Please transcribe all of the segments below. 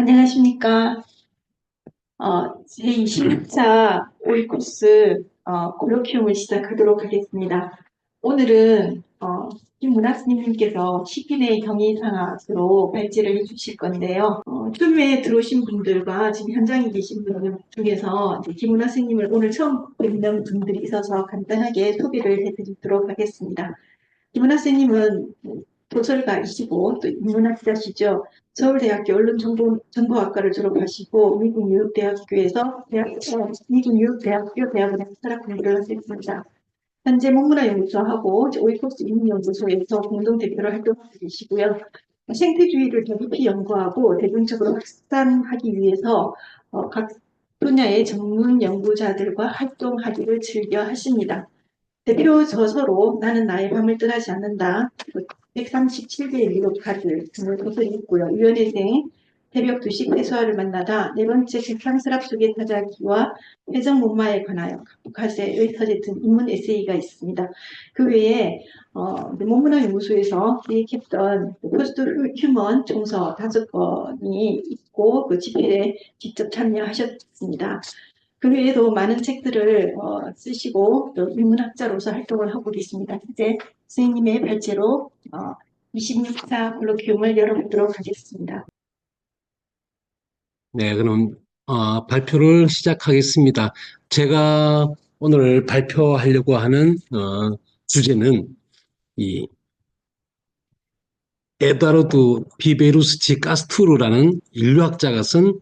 안녕하십니까. 제26차 오이코스 콜로퀴움을 시작하도록 하겠습니다. 오늘은 김문학 스님께서 시민의 경위상학으로 발제를 해주실 건데요. 줌에 들어오신 분들과 지금 현장에 계신 분들 중에서 이제 김문학 스님을 오늘 처음 뵙는 분들이 있어서 간단하게 소개를 해드리도록 하겠습니다. 김은하 선생님은 도설가이시고 또 인문학자시죠. 서울대학교 언론정보학과를 졸업하시고 미국 뉴욕대학교 대학원에서 철학 공부를 하셨습니다. 현재 문문화연구소하고 오이코스 인문연구소에서 공동대표로 활동하고 계시고요. 생태주의를 더 깊이 연구하고 대중적으로 확산하기 위해서 각 분야의 전문 연구자들과 활동하기를 즐겨 하십니다. 대표 저서로 나는 나의 밤을 떠나지 않는다. 137개의 미국 카드 등을 소설이 있고요. 유연회생, 새벽 2시 회수아를 만나다, 네 번째 세상스랍 속의 타자기와 회전문마에 관하여 북카세의 서재 등 인문 에세이가 있습니다. 그 외에 문문화연구소에서 기획했던 포스트 휴먼 총서 5건이 있고 그 집필에 직접 참여하셨습니다. 그 외에도 많은 책들을 쓰시고 또 인문학자로서 활동을 하고 계십니다. 이제 선생님의 발제로 26차 콜로퀴움을 열어보도록 하겠습니다. 네, 그럼 발표를 시작하겠습니다. 제가 오늘 발표하려고 하는 주제는 이 에드와르드 비베루스치 카스투르라는 인류학자가 쓴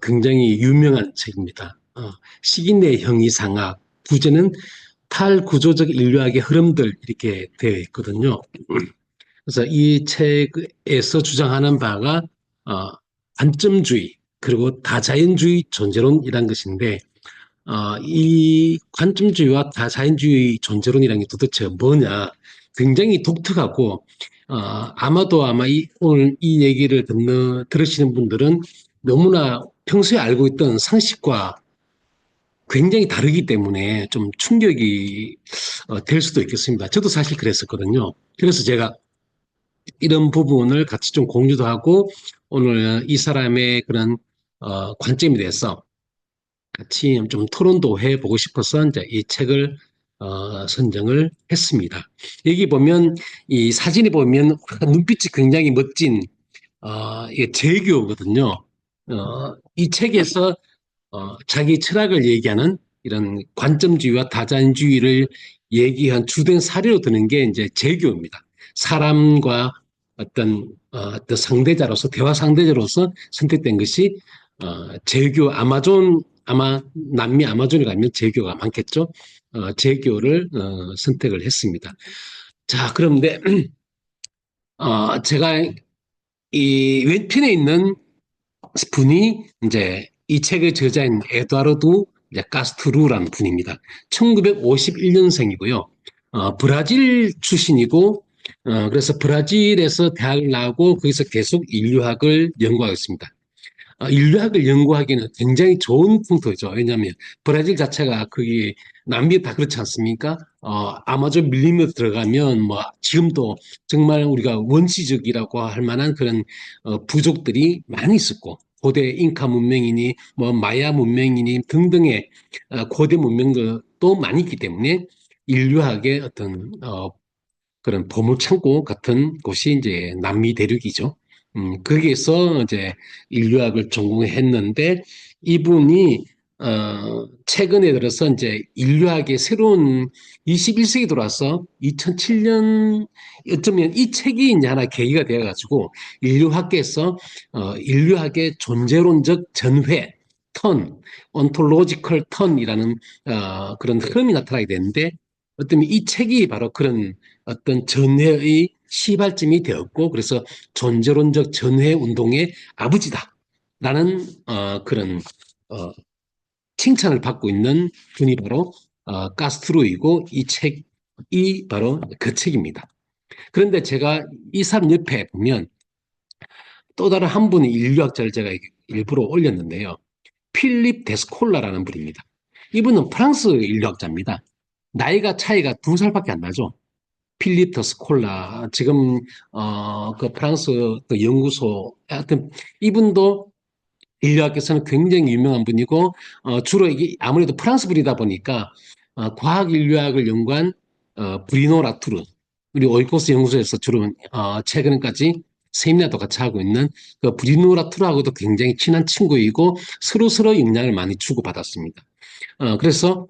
굉장히 유명한 책입니다. 식인의 형이상학, 부제는 탈구조적 인류학의 흐름들 이렇게 되어 있거든요. 그래서 이 책에서 주장하는 바가 관점주의 그리고 다자연주의 존재론이란 것인데 이 관점주의와 다자연주의 존재론이란 게 도대체 뭐냐 굉장히 독특하고 아마도 오늘 이 얘기를 들으시는 분들은 너무나 평소에 알고 있던 상식과 굉장히 다르기 때문에 좀 충격이 될 수도 있겠습니다. 저도 사실 그랬었거든요. 그래서 제가 이런 부분을 같이 좀 공유도 하고 오늘 이 사람의 그런 관점에 대해서 같이 좀 토론도 해보고 싶어서 이제 이 책을 선정을 했습니다. 여기 보면 이 사진에 보면 눈빛이 굉장히 멋진 이게 제교거든요. 이 책에서 자기 철학을 얘기하는 이런 관점주의와 다자연주의를 얘기한 주된 사례로 드는 게 이제 제교입니다. 사람과 어떤 상대자로서 대화 상대자로서 선택된 것이 제교 아마 남미 아마존에 가면 제교가 많겠죠. 제교를 선택을 했습니다. 자, 그런데 제가 이 왼편에 있는 분이 이제 이 책의 저자인 에두아르드 가스트루라는 분입니다. 1951년생이고요. 브라질 출신이고 그래서 브라질에서 대학을 나오고 거기서 계속 인류학을 연구하고 있습니다. 인류학을 연구하기는 굉장히 좋은 풍토죠. 왜냐하면 브라질 자체가 거기 남미 다 그렇지 않습니까? 아마존 밀림으로 들어가면 뭐 지금도 정말 우리가 원시적이라고 할 만한 그런 부족들이 많이 있었고 고대 잉카 문명이니 뭐 마야 문명이니 등등의 고대 문명도 많이 있기 때문에 인류학의 어떤 그런 보물창고 같은 곳이 이제 남미 대륙이죠. 거기에서 이제 인류학을 전공했는데 이분이 최근에 들어서 이제 인류학의 새로운 21세기 들어와서 2007년 어쩌면 이 책이 이제 하나 계기가 되어가지고 인류학계에서 인류학의 존재론적 전회, 턴, 온톨로지컬 턴이라는 그런 흐름이 나타나게 되는데 어쩌면 이 책이 바로 그런 어떤 전회의 시발점이 되었고 그래서 존재론적 전회 운동의 아버지다라는 그런 칭찬을 받고 있는 분이 바로 가스트로이고 이 책이 바로 그 책입니다. 그런데 제가 이 사람 옆에 보면 또 다른 한 분의 인류학자를 제가 일부러 올렸는데요. 필립 데스콜라라는 분입니다. 이분은 프랑스 인류학자입니다. 나이가 차이가 2살밖에 안 나죠. 필립 더 스콜라 지금 그 프랑스 그 연구소 하여튼 이분도 인류학에서는 굉장히 유명한 분이고 주로 이게 아무래도 프랑스 분이다 보니까 과학 인류학을 연구한 브리노 라투르 우리 오이코스 연구소에서 주로 최근까지 세미나도 같이 하고 있는 그 브리노 라투르하고도 굉장히 친한 친구이고 서로 영향을 많이 주고받았습니다. 그래서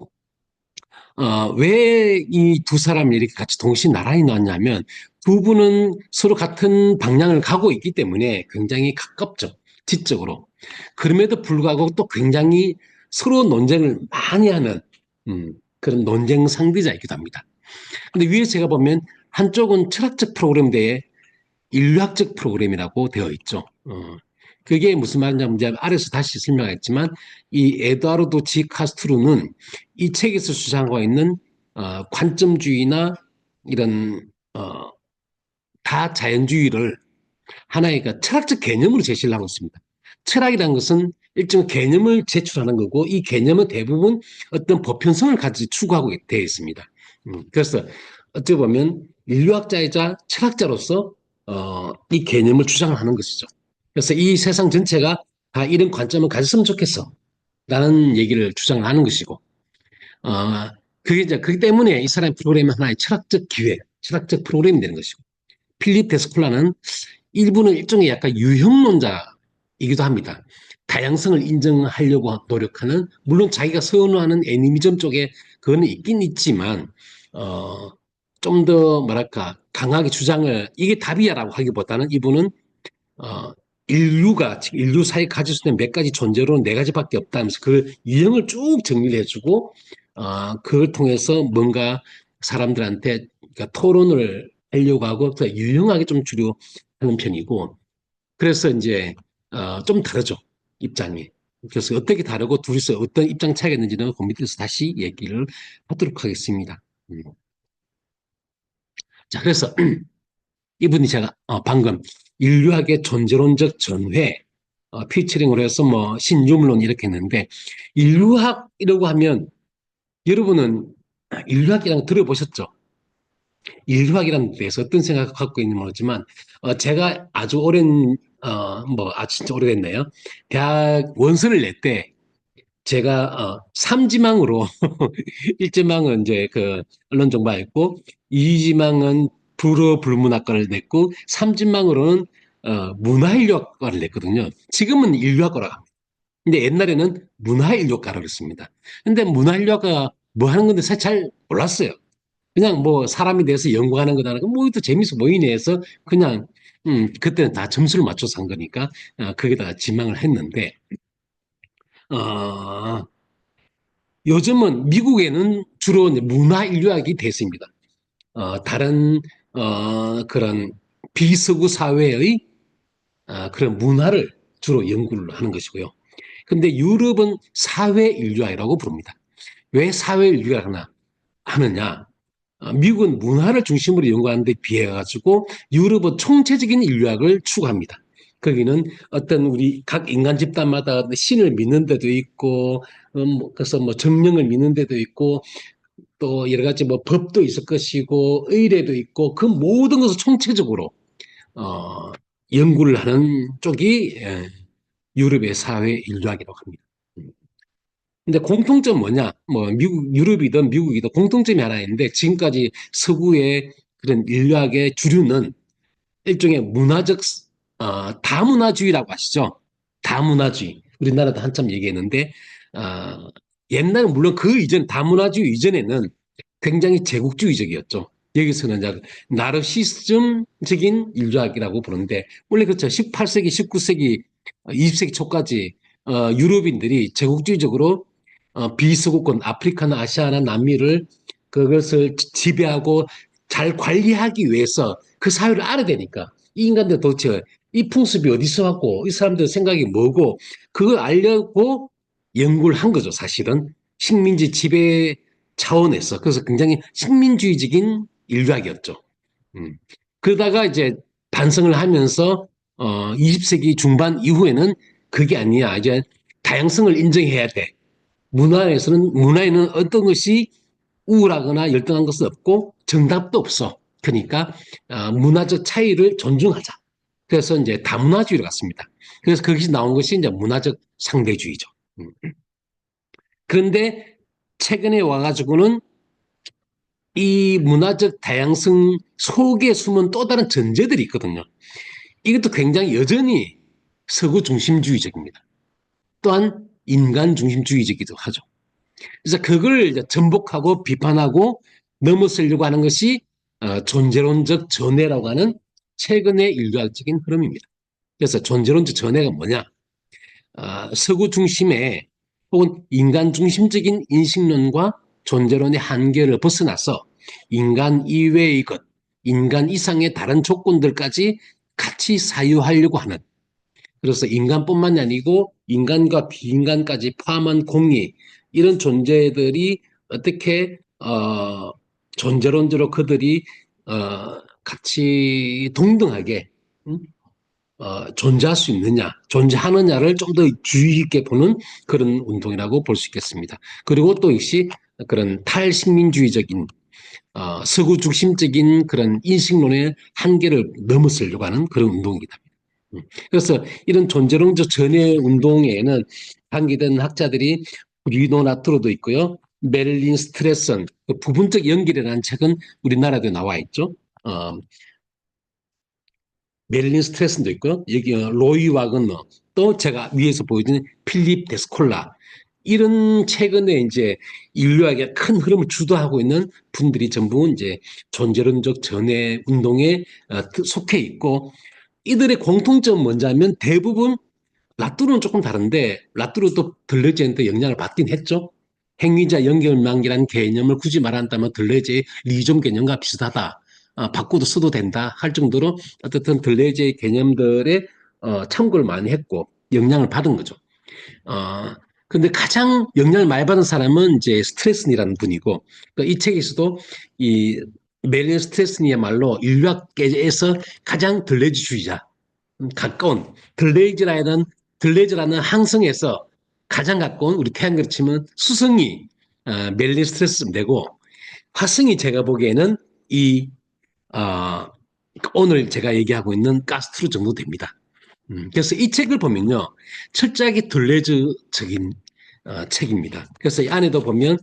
왜 이 두 사람이 이렇게 같이 동시 나란히 나왔냐면 두 분은 서로 같은 방향을 가고 있기 때문에 굉장히 가깝죠. 지적으로. 그럼에도 불구하고 또 굉장히 서로 논쟁을 많이 하는 그런 논쟁 상대자이기도 합니다. 근데 위에 제가 보면 한쪽은 철학적 프로그램 대에 인류학적 프로그램이라고 되어 있죠. 그게 무슨 말이냐면 이제 아래서 다시 설명했지만 이 에두아르도 지 카스트루는 이 책에서 주장하고 있는 관점주의나 이런 다자연주의를 하나의 그 철학적 개념으로 제시를 하고 있습니다. 철학이라는 것은 일종의 개념을 제출하는 거고 이 개념은 대부분 어떤 보편성을 가지고 추구하고 되어 있습니다. 그래서 어찌 보면 인류학자이자 철학자로서 이 개념을 주장을 하는 것이죠. 그래서 이 세상 전체가 다 이런 관점을 가졌으면 좋겠어 라는 얘기를 주장하는 것이고 그게 이제 그렇기 때문에 이 사람의 프로그램은 하나의 철학적 기회, 철학적 프로그램이 되는 것이고 필립 데스콜라는 일부는 일종의 약간 유형론자이기도 합니다. 다양성을 인정하려고 노력하는 물론 자기가 선호하는 애니미즘 쪽에 그거는 있긴 있지만 좀 더 뭐랄까 강하게 주장을 이게 답이야라고 하기보다는 이분은 어, 인류가 인류 사이에 가질 수 있는 몇 가지 존재로는 네 가지밖에 없다면서 그 유형을 쭉 정리를 해주고 그걸 통해서 뭔가 사람들한테 그러니까 토론을 하려고 하고 유용하게 좀 주려 하는 편이고 그래서 이제 좀 다르죠 입장이. 그래서 어떻게 다르고 둘이서 어떤 입장 차이가 있는지는 그 밑에서 다시 얘기를 하도록 하겠습니다. 자 그래서 이분이 제가 방금 인류학의 존재론적 전회 피처링으로 해서 뭐 신유물론 이렇게 했는데 인류학이라고 하면 여러분은 인류학이라는 거 들어보셨죠? 인류학이라는 데서 어떤 생각을 갖고 있는 모르지만 제가 아주 오랜 진짜 오래됐네요. 대학 원서를 낼 때 제가 3지망으로 1지망은 이제 그 언론정보학과 2지망은 불어불문학과를 냈고 3지망으로는 문화인류학과를 냈거든요. 지금은 인류학과라고 합니다. 근데 옛날에는 문화인류학과라고 했습니다. 근데 문화인류학과 뭐 하는 건데 사실 잘 몰랐어요. 그냥 뭐 사람에 대해서 연구하는 거다라는 뭐 이것도 재밌어 보이네 해서 그냥 그때는 다 점수를 맞춰서 한 거니까 거기다가 지망을 했는데 어, 요즘은 미국에는 주로 문화 인류학이 됐습니다. 다른 그런 비서구 사회의 그런 문화를 주로 연구를 하는 것이고요. 근데 유럽은 사회 인류학이라고 부릅니다. 왜 사회 인류학을 하느냐? 미국은 문화를 중심으로 연구하는 데 비해 가지고 유럽은 총체적인 인류학을 추구합니다. 거기는 어떤 우리 각 인간 집단마다 신을 믿는 데도 있고 그래서 뭐 정령을 믿는 데도 있고 또 여러 가지 뭐 법도 있을 것이고 의례도 있고 그 모든 것을 총체적으로 어, 연구를 하는 쪽이 유럽의 사회 인류학이라고 합니다. 근데 공통점 뭐냐? 뭐 미국, 유럽이든 미국이든 공통점이 하나 있는데 지금까지 서구의 그런 인류학의 주류는 일종의 문화적 다문화주의라고 아시죠? 다문화주의. 우리나라도 한참 얘기했는데 옛날에 물론 그 이전 다문화주의 이전에는 굉장히 제국주의적이었죠. 여기서는 이제 나르시즘적인 인류학이라고 부르는데 원래 그렇죠. 18세기, 19세기, 20세기 초까지 유럽인들이 제국주의적으로 비서구권 아프리카나 아시아나 남미를 그것을 지배하고 잘 관리하기 위해서 그 사회를 알아야 되니까 이 인간들 도대체 이 풍습이 어디서 왔고 이 사람들 생각이 뭐고 그걸 알려고 연구를 한 거죠. 사실은 식민지 지배 차원에서 그래서 굉장히 식민주의적인 인류학이었죠. 그러다가 이제 반성을 하면서 20세기 중반 이후에는 그게 아니야. 이제 다양성을 인정해야 돼. 문화에는 어떤 것이 우울하거나 열등한 것은 없고 정답도 없어. 그러니까 문화적 차이를 존중하자. 그래서 이제 다문화주의로 갔습니다. 그래서 거기서 나온 것이 이제 문화적 상대주의죠. 그런데 최근에 와가지고는 이 문화적 다양성 속에 숨은 또 다른 전제들이 있거든요. 이것도 굉장히 여전히 서구 중심주의적입니다. 또한 인간 중심주의적이기도 하죠. 그래서 그걸 이제 전복하고 비판하고 넘어서려고 하는 것이 존재론적 전해라고 하는 최근의 인류학적인 흐름입니다. 그래서 존재론적 전해가 뭐냐? 서구 중심의 혹은 인간 중심적인 인식론과 존재론의 한계를 벗어나서 인간 이외의 것, 인간 이상의 다른 조건들까지 같이 사유하려고 하는, 그래서 인간뿐만이 아니고 인간과 비인간까지 포함한 공리, 이런 존재들이 어떻게 존재론적으로 그들이 같이 동등하게 존재할 수 있느냐, 존재하느냐를 좀 더 주의 깊게 보는 그런 운동이라고 볼 수 있겠습니다. 그리고 또 역시 그런 탈식민주의적인 서구 중심적인 그런 인식론의 한계를 넘어서려고 하는 그런 운동이다. 그래서 이런 존재론적 전해 운동에는 관계된 학자들이 리노 나트로도 있고요. 메릴린 스트레슨, 부분적 연결이라는 책은 우리나라도 나와 있죠. 메릴린 스트레슨도 있고요. 여기 로이 와그너, 또 제가 위에서 보여드린 필립 데스콜라, 이런 최근에 이제 인류학의 큰 흐름을 주도하고 있는 분들이 전부 이제 존재론적 전해 운동에 속해 있고, 이들의 공통점은 뭔냐면 대부분 라뚜르는 조금 다른데 라뚜르도 들레즈한테 영향을 받긴 했죠. 행위자 연결망이라는 개념을 굳이 말한다면 들레즈의 리좀 개념과 비슷하다. 바꿔도 써도 된다 할 정도로 어쨌든 들레즈의 개념들에 참고를 많이 했고 영향을 받은 거죠. 근데 가장 영향을 많이 받은 사람은 이제 스트레슨이라는 분이고, 그러니까 이 책에서도 이 멜린 스트레슨이야말로 인류학계에서 가장 들레즈주의자, 가까운 들레즈라는 항성에서 가장 가까운, 우리 태양계로 치면 수성이 멜린 스트레스면 되고, 화성이 제가 보기에는 이 오늘 제가 얘기하고 있는 가스트로 정도 됩니다. 그래서 이 책을 보면요, 철저하게 들레즈적인 책입니다. 그래서 이 안에도 보면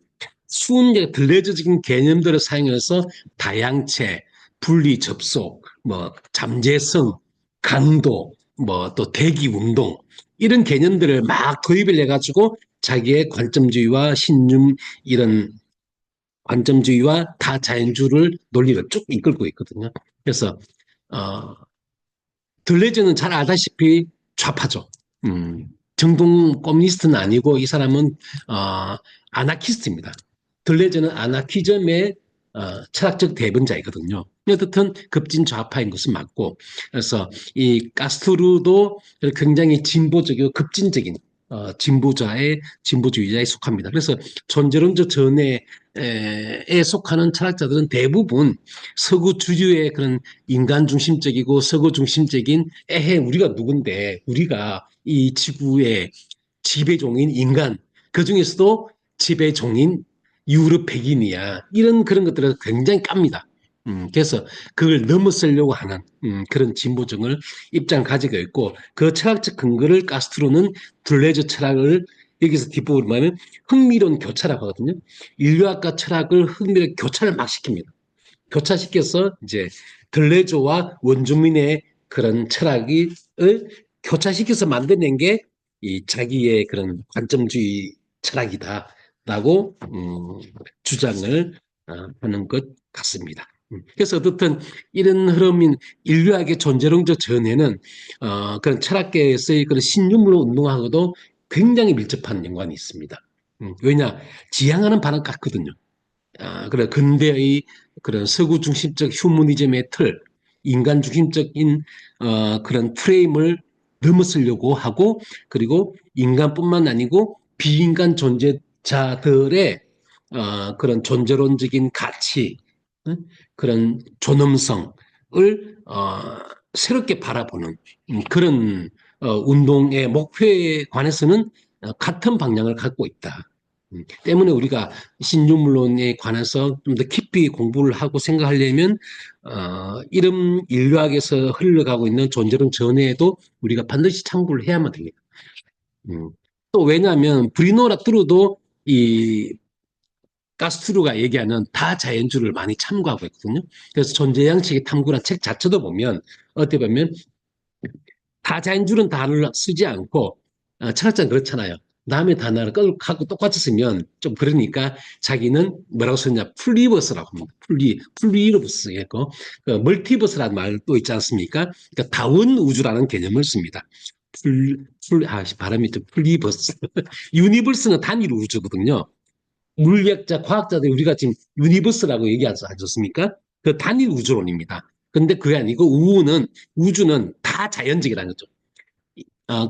들레즈적인 개념들을 사용해서 다양체, 분리 접속, 뭐 잠재성, 강도, 뭐 또 대기 운동, 이런 개념들을 막 도입을 해가지고 자기의 관점주의와 신념, 이런 관점주의와 다자연주를 논리를 쭉 이끌고 있거든요. 그래서 들레즈는 잘 알다시피 좌파죠. 정동 커뮤니스트는 아니고 이 사람은 아나키스트입니다. 들레즈는 아나키즘의 철학적 대변자이거든요. 어떻든 급진 좌파인 것은 맞고, 그래서 이 가스투르도 굉장히 진보적이고 급진적인 진보주의자에 속합니다. 그래서 존재론적 전해에 속하는 철학자들은 대부분 서구 주류의 그런 인간 중심적이고 서구 중심적인, 우리가 누군데, 우리가 이 지구의 지배종인 인간, 그 중에서도 지배종인 유럽 백인이야, 이런 그런 것들을 굉장히 깝니다. 그래서 그걸 넘어서려고 하는 그런 진보적을 입장을 가지고 있고, 그 철학적 근거를 가스트로는 둘레즈 철학을, 여기서 뒷부분을 보면 흥미로운 교차라고 하거든요. 인류학과 철학을 흥미로운 교차를 막 시킵니다. 교차시켜서 이제 들레즈와 원주민의 그런 철학을 교차시켜서 만들어낸 게 이 자기의 그런 관점주의 철학이다라고 주장을 하는 것 같습니다. 그래서 어떻든 이런 흐름인 인류학의 존재론적 전해는 그런 철학계에서의 그런 신념으로 운동하고도 굉장히 밀접한 연관이 있습니다. 왜냐, 지향하는 바는 같거든요. 그래, 근대의 그런 서구 중심적 휴머니즘의 틀, 인간 중심적인 그런 프레임을 넘어서려고 하고, 그리고 인간뿐만 아니고 비인간 존재자들의 그런 존재론적인 가치, 그런 존엄성을 새롭게 바라보는 그런 운동의 목표에 관해서는 같은 방향을 갖고 있다. 때문에 우리가 신유물론에 관해서 좀 더 깊이 공부를 하고 생각하려면 이런 인류학에서 흘러가고 있는 존재론 전에도 우리가 반드시 참고를 해야만 됩니다. 또 왜냐하면 브리노라 뚜루도 이 가스투르가 얘기하는 다자연주를 많이 참고하고 있거든요. 그래서 존재양식의 탐구란 책 자체도 보면 어떻게 보면 다자연주는 단어를 쓰지 않고 철학자는 그렇잖아요. 남의 단어를 하고 똑같이 쓰면 좀 그러니까 자기는 뭐라고 썼냐 플리버스라고 합니다. 플리버스 했고 그 멀티버스라는 말도 있지 않습니까? 그러니까 다원 우주라는 개념을 씁니다. 발음이 좀 플리버스. 유니버스는 단일 우주거든요. 물리학자, 과학자들이 우리가 지금 유니버스라고 얘기하지 않습니까? 그 단일 우주론입니다. 근데 그게 아니고 우주는 다 자연적이라는 거죠.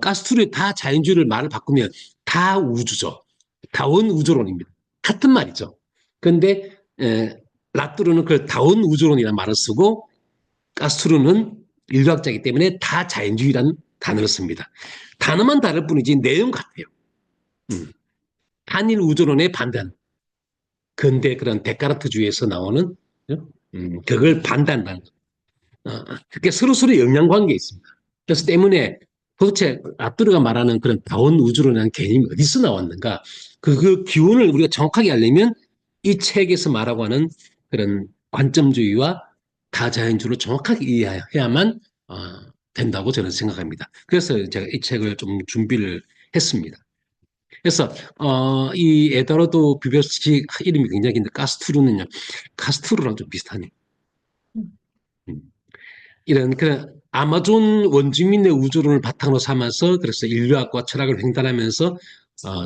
가스투르의 다 자연주의를 말을 바꾸면 다 우주죠. 다원 우주론입니다. 같은 말이죠. 근데 라뚜르는 그 다원 우주론이라는 말을 쓰고 가스투르는 인류학자이기 때문에 다 자연주의라는 단어를 씁니다. 단어만 다를 뿐이지 내용 같아요. 한일 우주론에 반대하는 근대 그런 데카르트주의에서 나오는 그걸 반대한다는 거. 그게 서로 영향관계에 있습니다. 그래서 때문에 도대체 라뚜르가 말하는 그런 다원 우주론이라는 개념이 어디서 나왔는가? 그 기원을 우리가 정확하게 알려면 이 책에서 말하고 하는 그런 관점주의와 다자연주를 정확하게 이해해야만 된다고 저는 생각합니다. 그래서 제가 이 책을 좀 준비를 했습니다. 그래서 이 에드워드 비베스치 이름이 굉장히 긴데 가스투르는요. 가스투르랑 좀 비슷하네요. 음. 이런 그런 아마존 원주민의 우주론을 바탕으로 삼아서 그래서 인류학과 철학을 횡단하면서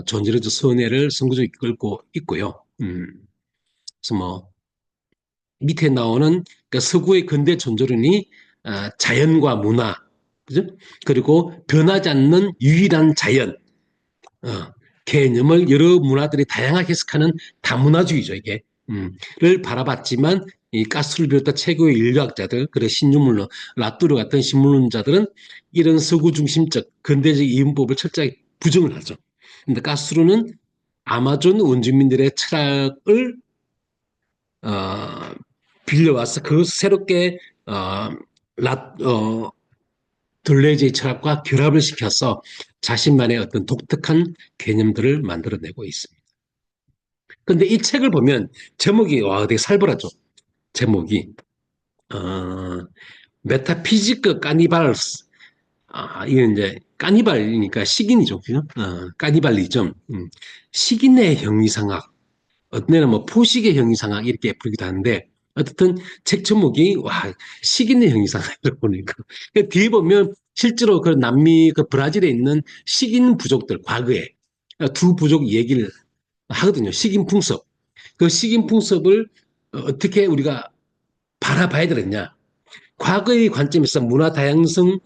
존재론적 선회를 선구적으로 이끌고 있고요. 그래서 뭐 밑에 나오는 그러니까 서구의 근대 존재론이 자연과 문화, 그죠? 그리고 변하지 않는 유일한 자연, 개념을 여러 문화들이 다양하게 해석하는 다문화주의죠, 이게. 를 바라봤지만, 이 가스를 비롯한 최고의 인류학자들, 그리고 신유물론, 라뚜르 같은 신문론자들은 이런 서구 중심적 근대적 이분법을 철저하게 부정을 하죠. 근데 가스루는 아마존 원주민들의 철학을 빌려와서 그 새롭게 들레즈의 철학과 결합을 시켜서 자신만의 어떤 독특한 개념들을 만들어내고 있습니다. 그런데 이 책을 보면 제목이 와 되게 살벌하죠. 제목이 메타피지크 까니발스. 이건 이제 까니발이니까 식인이죠, 그죠? 까니발리즘. 식인의 형이상학. 어떤 데는 뭐 포식의 형이상학 이렇게 부르기도 하는데 어쨌든 책 제목이 와 식인의 형이상학이라고 보니까 뒤에 보면 실제로 그 남미 그 브라질에 있는 식인 부족들 과거에 두 부족 얘기를 하거든요. 식인 풍습. 그 식인 풍습을 어떻게 우리가 바라봐야 되느냐. 과거의 관점에서 문화 다양성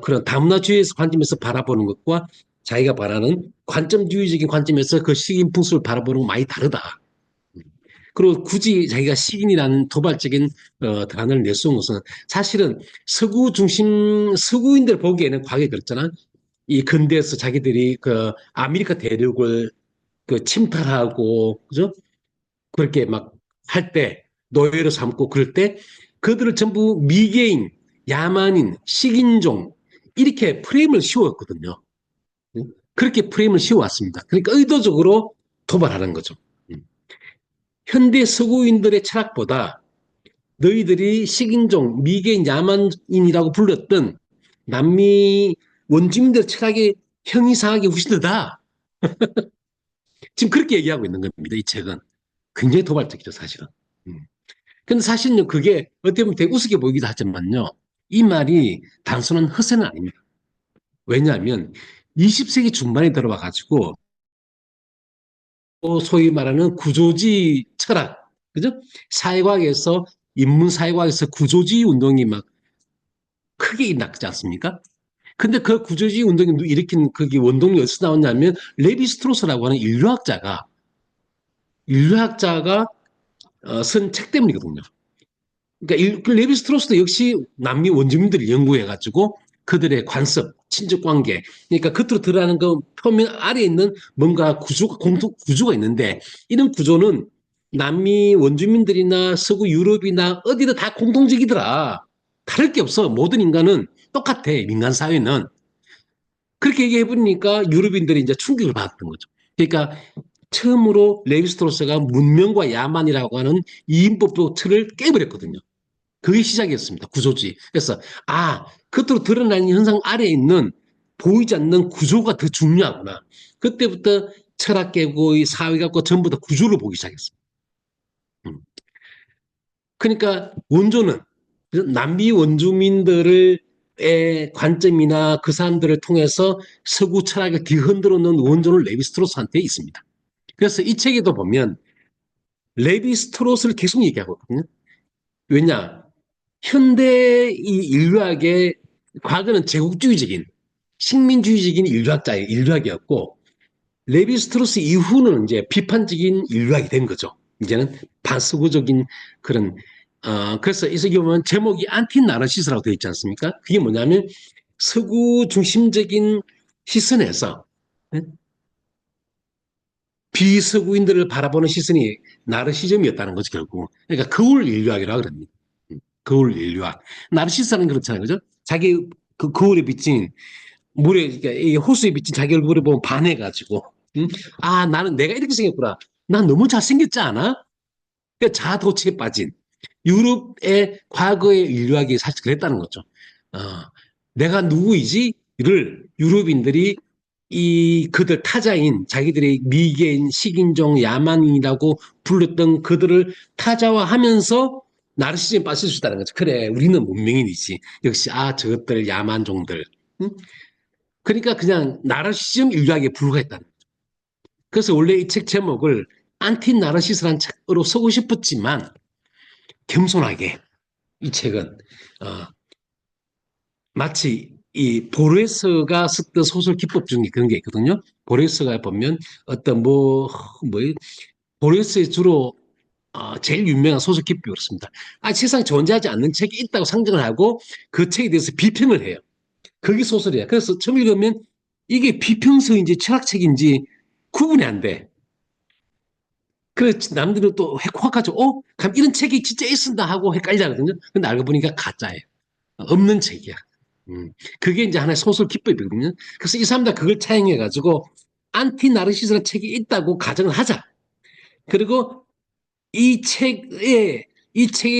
그런 다문화주의에서 관점에서 바라보는 것과 자기가 바라는 관점주의적인 관점에서 그 식인 풍습을 바라보는 건 많이 다르다. 그리고 굳이 자기가 식인이라는 도발적인 단어를 내세운 것은 사실은 서구인들 보기에는 과거에 그랬잖아. 이 근대에서 자기들이 그 아메리카 대륙을 그 침탈하고 그죠? 그렇게 막 할 때 노예로 삼고 그럴 때 그들을 전부 미개인, 야만인, 식인종 이렇게 프레임을 씌웠거든요. 그렇게 프레임을 씌워왔습니다. 그러니까 의도적으로 도발하는 거죠. 현대 서구인들의 철학보다 너희들이 식인종, 미개인, 야만인이라고 불렀던 남미 원주민들의 철학의 형이상학이 훨씬 더다. 지금 그렇게 얘기하고 있는 겁니다. 이 책은. 굉장히 도발적이죠, 사실은. 근데 사실은 그게 어떻게 보면 되게 우습게 보이기도 하지만요. 이 말이 단순한 허세는 아닙니다. 왜냐하면 20세기 중반에 들어와 가지고 소위 말하는 구조주의 철학, 그죠? 사회과학에서 인문사회과학에서 구조주의 운동이 막 크게 일어나지 않습니까? 근데 그 구조주의 운동이 일으킨 그게 원동력이 어디서 나왔냐면 레비 스트로스라고 하는 인류학자가 쓴 책 때문이거든요. 그러니까 그 레비 스트로스도 역시 남미 원주민들을 연구해가지고 그들의 관습, 친족 관계. 그러니까 겉으로 드러나는 그 표면 아래에 있는 뭔가 구조가, 공통 구조가 있는데 이런 구조는 남미 원주민들이나 서구 유럽이나 어디든 다 공통적이더라. 다를 게 없어. 모든 인간은 똑같아. 민간 사회는. 그렇게 얘기해버리니까 유럽인들이 이제 충격을 받았던 거죠. 그러니까 처음으로 레비스트로스가 문명과 야만이라고 하는 이인법도 틀을 깨버렸거든요. 그게 시작이었습니다. 구조지. 그래서 겉으로 드러나는 현상 아래에 있는 보이지 않는 구조가 더 중요하구나. 그때부터 철학계고 사회学고 전부 다 구조를 보기 시작했습니다. 그러니까 원조는 남미 원주민들의 관점이나 그 사람들을 통해서 서구 철학을 뒤흔들어 놓은 원조는 레비스트로스한테 있습니다. 그래서 이 책에도 보면 레비스트로스를 계속 얘기하고 있거든요. 왜냐? 현대 이 인류학의 과거는 제국주의적인 식민주의적인 인류학이었고 레비스트로스 이후는 이제 비판적인 인류학이 된 거죠. 이제는 반서구적인 그런 그래서 이 책에 보면 제목이 안티나르시스라고 되어 있지 않습니까? 그게 뭐냐면 서구 중심적인 시선에서 비서구인들을 바라보는 시선이 나르시즘이었다는 거죠, 결국. 그러니까 거울 인류학이라고 그럽니다. 거울 인류학. 나르시스는 그렇잖아요, 그죠? 자기 그 거울에 비친 물에, 그러니까 이 호수에 비친 자기 얼굴을 보면 반해가지고, 응? 나는 내가 이렇게 생겼구나. 난 너무 잘생겼지 않아? 그러니까 자아도취에 빠진 유럽의 과거의 인류학이 사실 그랬다는 거죠. 어, 내가 누구이지?를 유럽인들이 이 그들 타자인 자기들의 미개인, 식인종, 야만인이라고 불렀던 그들을 타자화하면서 나르시즘에 빠질 수 있다는 거죠. 그래, 우리는 문명인이지. 역시 저것들 야만종들. 응? 그러니까 그냥 나르시즘 인류학에 불과했다는 거죠. 그래서 원래 이 책 제목을 안티 나르시스라는 책으로 쓰고 싶었지만 겸손하게 이 책은 어, 마치 이 보레스가 썼던 소설 기법 중에 그런 게 있거든요. 보레스가 보면 어떤 보레스의 주로 제일 유명한 소설 기법이 그렇습니다. 세상에 존재하지 않는 책이 있다고 상정을 하고 그 책에 대해서 비평을 해요. 그게 소설이야. 그래서 처음 읽으면 이게 비평서인지 철학책인지 구분이 안 돼. 그래서 남들은 또 확하죠. 그럼 이런 책이 진짜 있었나 하고 헷갈리거든요. 근데 알고 보니까 가짜예요. 없는 책이야. 그게 이제 하나의 소설 기법이거든요. 그래서 이 사람들 그걸 차용해가지고 안티 나르시스라는 책이 있다고 가정을 하자. 그리고 이 책에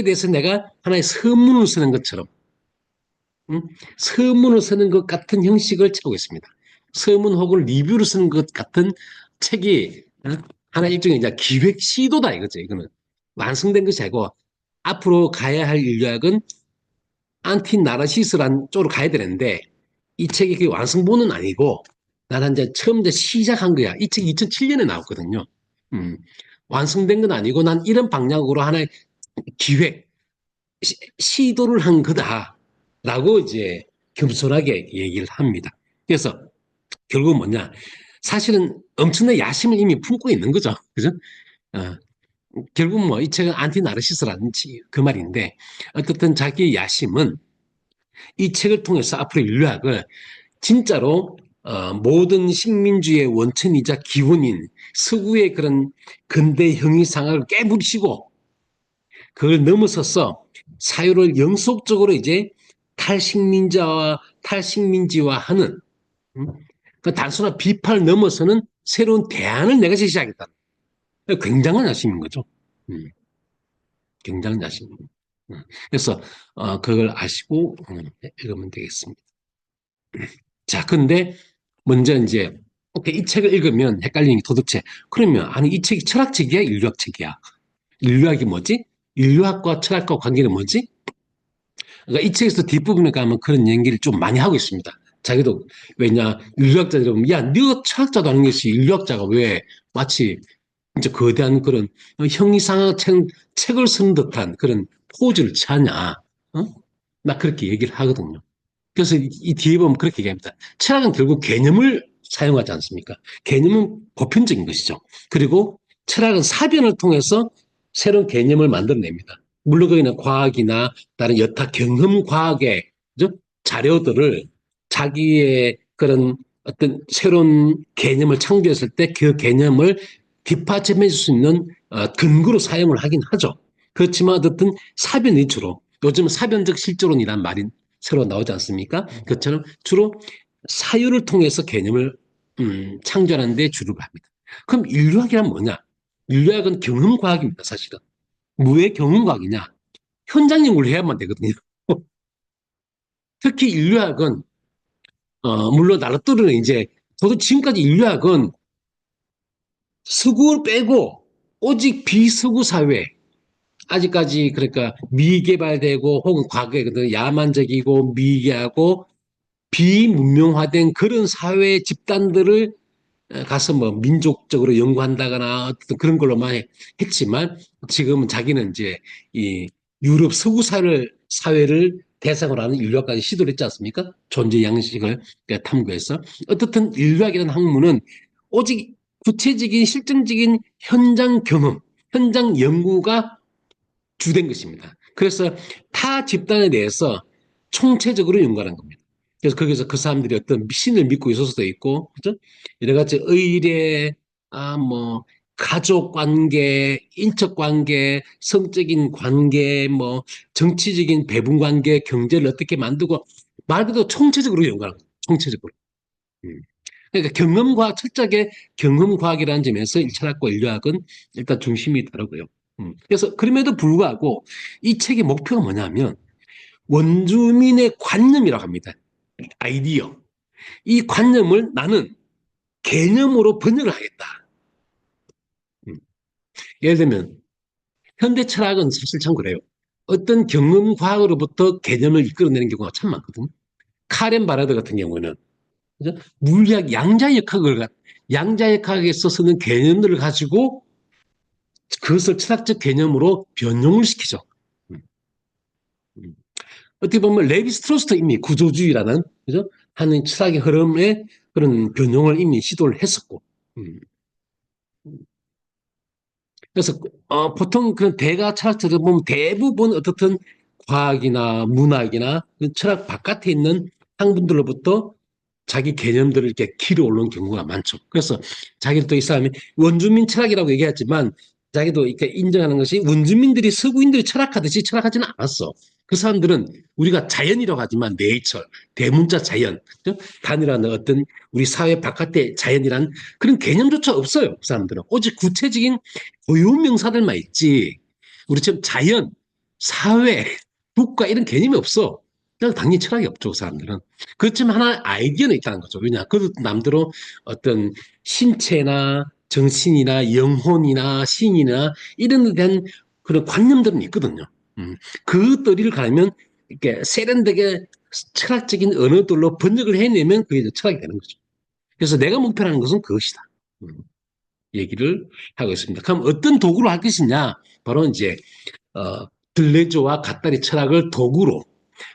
대해서 내가 하나의 서문을 쓰는 것처럼, 서문을 쓰는 것 같은 형식을 채우고 있습니다. 서문 혹은 리뷰를 쓰는 것 같은 책이 하나 일종의 이제 기획 시도다 이거죠. 이거는 완성된 것이 아니고 앞으로 가야 할 인류학은 안티 나르시스란 쪽으로 가야 되는데 이 책이 그 완성본은 아니고 나는 이제 처음 이제 시작한 거야. 이 책이 2007년에 나왔거든요. 완성된 건 아니고 난 이런 방향으로 하나의 기획, 시도를 한 거다라고 이제 겸손하게 얘기를 합니다. 그래서 결국 뭐냐? 사실은 엄청난 야심을 이미 품고 있는 거죠. 그죠? 어, 결국 뭐 이 책은 안티 나르시스라는 그 말인데 어떻든 자기의 야심은 이 책을 통해서 앞으로 인류학을 진짜로 모든 식민주의 원천이자 기원인 서구의 그런 근대 형이상을 깨부시고 그걸 넘어서서 사유를 영속적으로 이제 탈식민지화하는 그 단순한 비판을 넘어서는 새로운 대안을 내가 제시하겠다. 굉장한 야심인 거죠. 음, 굉장한 야심. 그래서 그걸 아시고 읽으면 되겠습니다. 자, 근데 먼저 이제 오케이, 이 책을 읽으면 헷갈리는 게 도대체 그러면 아니 이 책이 철학책이야, 인류학책이야? 인류학이 뭐지? 인류학과 철학과 관계는 뭐지? 그러니까 이 책에서 뒷부분에 가면 그런 얘기를 좀 많이 하고 있습니다. 자기도 왜냐 인류학자들이 보면 야, 네가 철학자도 아닌 것이 인류학자가 왜 마치 이제 거대한 그런 형이상한 책을 쓴 듯한 그런 포즈를 취하냐? 어? 나 그렇게 얘기를 하거든요. 그래서 이 뒤에 보면 그렇게 얘기합니다. 철학은 결국 개념을 사용하지 않습니까? 개념은 보편적인 것이죠. 그리고 철학은 사변을 통해서 새로운 개념을 만들어냅니다. 물론 거기는 과학이나 다른 여타 경험 과학의 자료들을 자기의 그런 어떤 새로운 개념을 창조했을 때 그 개념을 뒷받침해 줄 수 있는 근거로 사용을 하긴 하죠. 그렇지만 어쨌든 사변 위주로 요즘 사변적 실존론이라는 말이 새로 나오지 않습니까? 그처럼 주로 사유를 통해서 개념을 창조하는 데 주력을 합니다. 그럼 인류학이란 뭐냐? 인류학은 경험과학입니다, 사실은. 왜 경험과학이냐? 현장 연구를 해야만 되거든요. 특히 인류학은 물론 나라또르는 이제 저도 지금까지 인류학은 서구를 빼고 오직 비서구 사회 아직까지 그러니까 미개발되고 혹은 과거에 야만적이고 미개하고 비문명화된 그런 사회 집단들을 가서 뭐 민족적으로 연구한다거나 어떤 그런 걸로만 했지만 지금은 자기는 이제 이 유럽 서구 사회를 대상으로 하는 인류학까지 시도를 했지 않습니까? 존재 양식을 탐구해서 어떻든 인류학이라는 학문은 오직 구체적인 실증적인 현장 경험, 현장 연구가 주된 것입니다. 그래서 타 집단에 대해서 총체적으로 연구하는 겁니다. 그래서 거기서 그 사람들이 어떤 신을 믿고 있을 수도 있고, 그죠? 여러 가지 의례, 뭐, 가족 관계, 인적 관계, 성적인 관계, 뭐, 정치적인 배분 관계, 경제를 어떻게 만들고, 말 그대로 총체적으로 연구하는 거예요. 총체적으로. 음. 그러니까 경험과학, 철저하게 경험과학이라는 점에서 일철학과 인류학은 일단 중심이 있더라고요. 그래서 그럼에도 불구하고 이 책의 목표가 뭐냐면 원주민의 관념이라고 합니다. 아이디어. 이 관념을 나는 개념으로 번역을 하겠다. 예를 들면 현대 철학은 사실 참 그래요. 어떤 경험과학으로부터 개념을 이끌어내는 경우가 참 많거든요. 카렌 바라드 같은 경우는 그죠? 물리학 양자역학에 있어서는 개념들을 가지고 그것을 철학적 개념으로 변용을 시키죠. 음, 음. 어떻게 보면 레비 스트로스도 이미 구조주의라는 그죠? 하는 철학의 흐름에 그런 변용을 이미 시도를 했었고. 음. 그래서 보통 그런 대가 철학자들 보면 대부분 어떻든 과학이나 문학이나 철학 바깥에 있는 학문들로부터 자기 개념들을 이렇게 길어 오르는 경우가 많죠. 그래서 자기도 또 이 사람이 원주민 철학이라고 얘기했지만 자기도 이렇게 인정하는 것이 원주민들이 서구인들이 철학하듯이 철학하지는 않았어. 그 사람들은 우리가 자연이라고 하지만 네이처, 대문자 자연, 단이라는 어떤 우리 사회 바깥의 자연이란 그런 개념조차 없어요. 그 사람들은 오직 구체적인 고유 명사들만 있지. 우리처럼 자연, 사회, 국가 이런 개념이 없어. 그래서 당연히 철학이 없죠, 그 사람들은. 그렇지만 하나 아이디어는 있다는 거죠. 왜냐? 그 남대로 어떤 신체나 정신이나 영혼이나 신이나 이런 데 대한 그런 관념들은 있거든요. 그 또리를 가면 이렇게 세련되게 철학적인 언어들로 번역을 해내면 그게 철학이 되는 거죠. 그래서 내가 목표하는 것은 그것이다. 얘기를 하고 있습니다. 그럼 어떤 도구로 할 것이냐? 바로 이제 들레조와 갓다리 철학을 도구로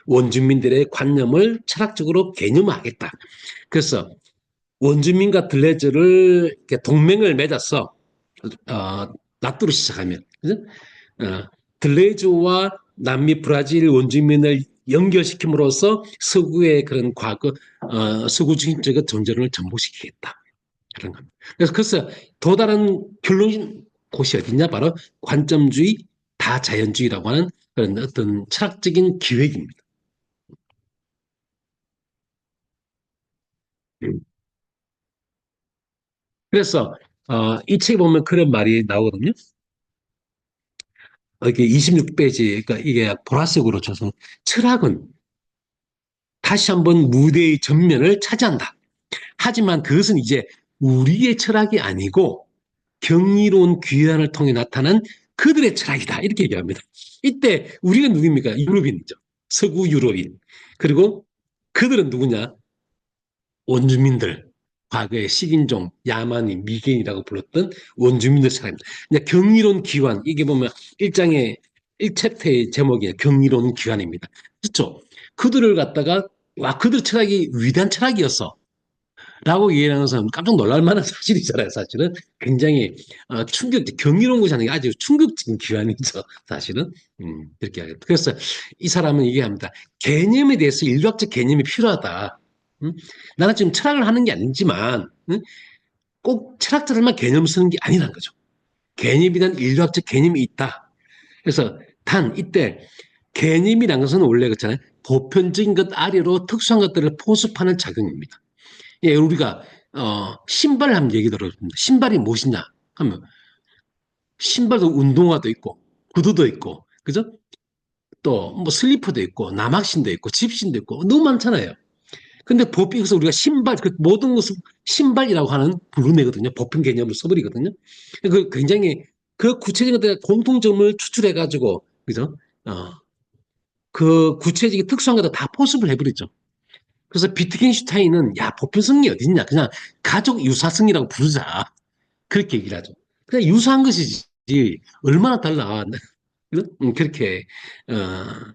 원주민들의 관념을 철학적으로 개념화하겠다. 그래서 원주민과 들레즈를 동맹을 맺어서 놔두기 시작하면 들레즈와 남미 브라질 원주민을 연결시킴으로써 서구의 그런 과거 서구주의적인 존재를 전복시키겠다. 그런 겁니다. 그래서 또 다른 결론인 곳이 어디냐? 바로 관점주의, 다자연주의라고 하는 그런 어떤 철학적인 기획입니다. 그래서 이 책에 보면 그런 말이 나오거든요. 이게 26페이지, 그러니까 이게 보라색으로 쳐서 철학은 다시 한번 무대의 전면을 차지한다. 하지만 그것은 이제 우리의 철학이 아니고 경이로운 귀환을 통해 나타난 그들의 철학이다. 이렇게 얘기합니다. 이때 우리가 누굽니까? 유럽인이죠. 서구 유럽인. 그리고 그들은 누구냐? 원주민들. 과거의 식인종, 야만이, 미개인이라고 불렀던 원주민들 철학입니다. 경이로운 귀환. 이게 보면 일장의 1챕터의 제목이 경이로운 귀환입니다. 그렇죠? 그들을 갖다가 와, 그들 철학이 위대한 철학이었어. 라고 얘기하는 사람은 깜짝 놀랄 만한 사실이잖아요, 사실은. 굉장히, 경이로운 것이 아니라 아주 충격적인 귀환이죠, 사실은. 그렇게 하겠다. 그래서 이 사람은 얘기합니다. 개념에 대해서 인류학적 개념이 필요하다. 응? 나는 지금 철학을 하는 게 아니지만 응? 꼭 철학자들만 개념을 쓰는 게 아니라는 거죠. 개념이란 인류학적 개념이 있다. 그래서 단 이때 개념이란 것은 원래 그렇잖아요. 보편적인 것 아래로 특수한 것들을 포섭하는 작용입니다. 예, 우리가 신발 한번 얘기 들어봅니다. 신발이 무엇이냐 하면 신발도 운동화도 있고 구두도 있고 그죠? 또 뭐 슬리퍼도 있고 남학신도 있고 집신도 있고 너무 많잖아요. 근데 법에서 우리가 신발 그 모든 것을 신발이라고 하는 부르내거든요. 보편 개념을 써버리거든요. 그 굉장히 그 구체적인 것들의 공통점을 추출해 가지고 그죠? 어, 그 구체적인 특수한 것들 다 포섭을 해버리죠. 그래서 비트겐슈타인은 야 보편성이 어딨냐 그냥 가족 유사성이라고 부르자 그렇게 얘기를 하죠. 그냥 유사한 것이지 얼마나 달라 그렇게 어,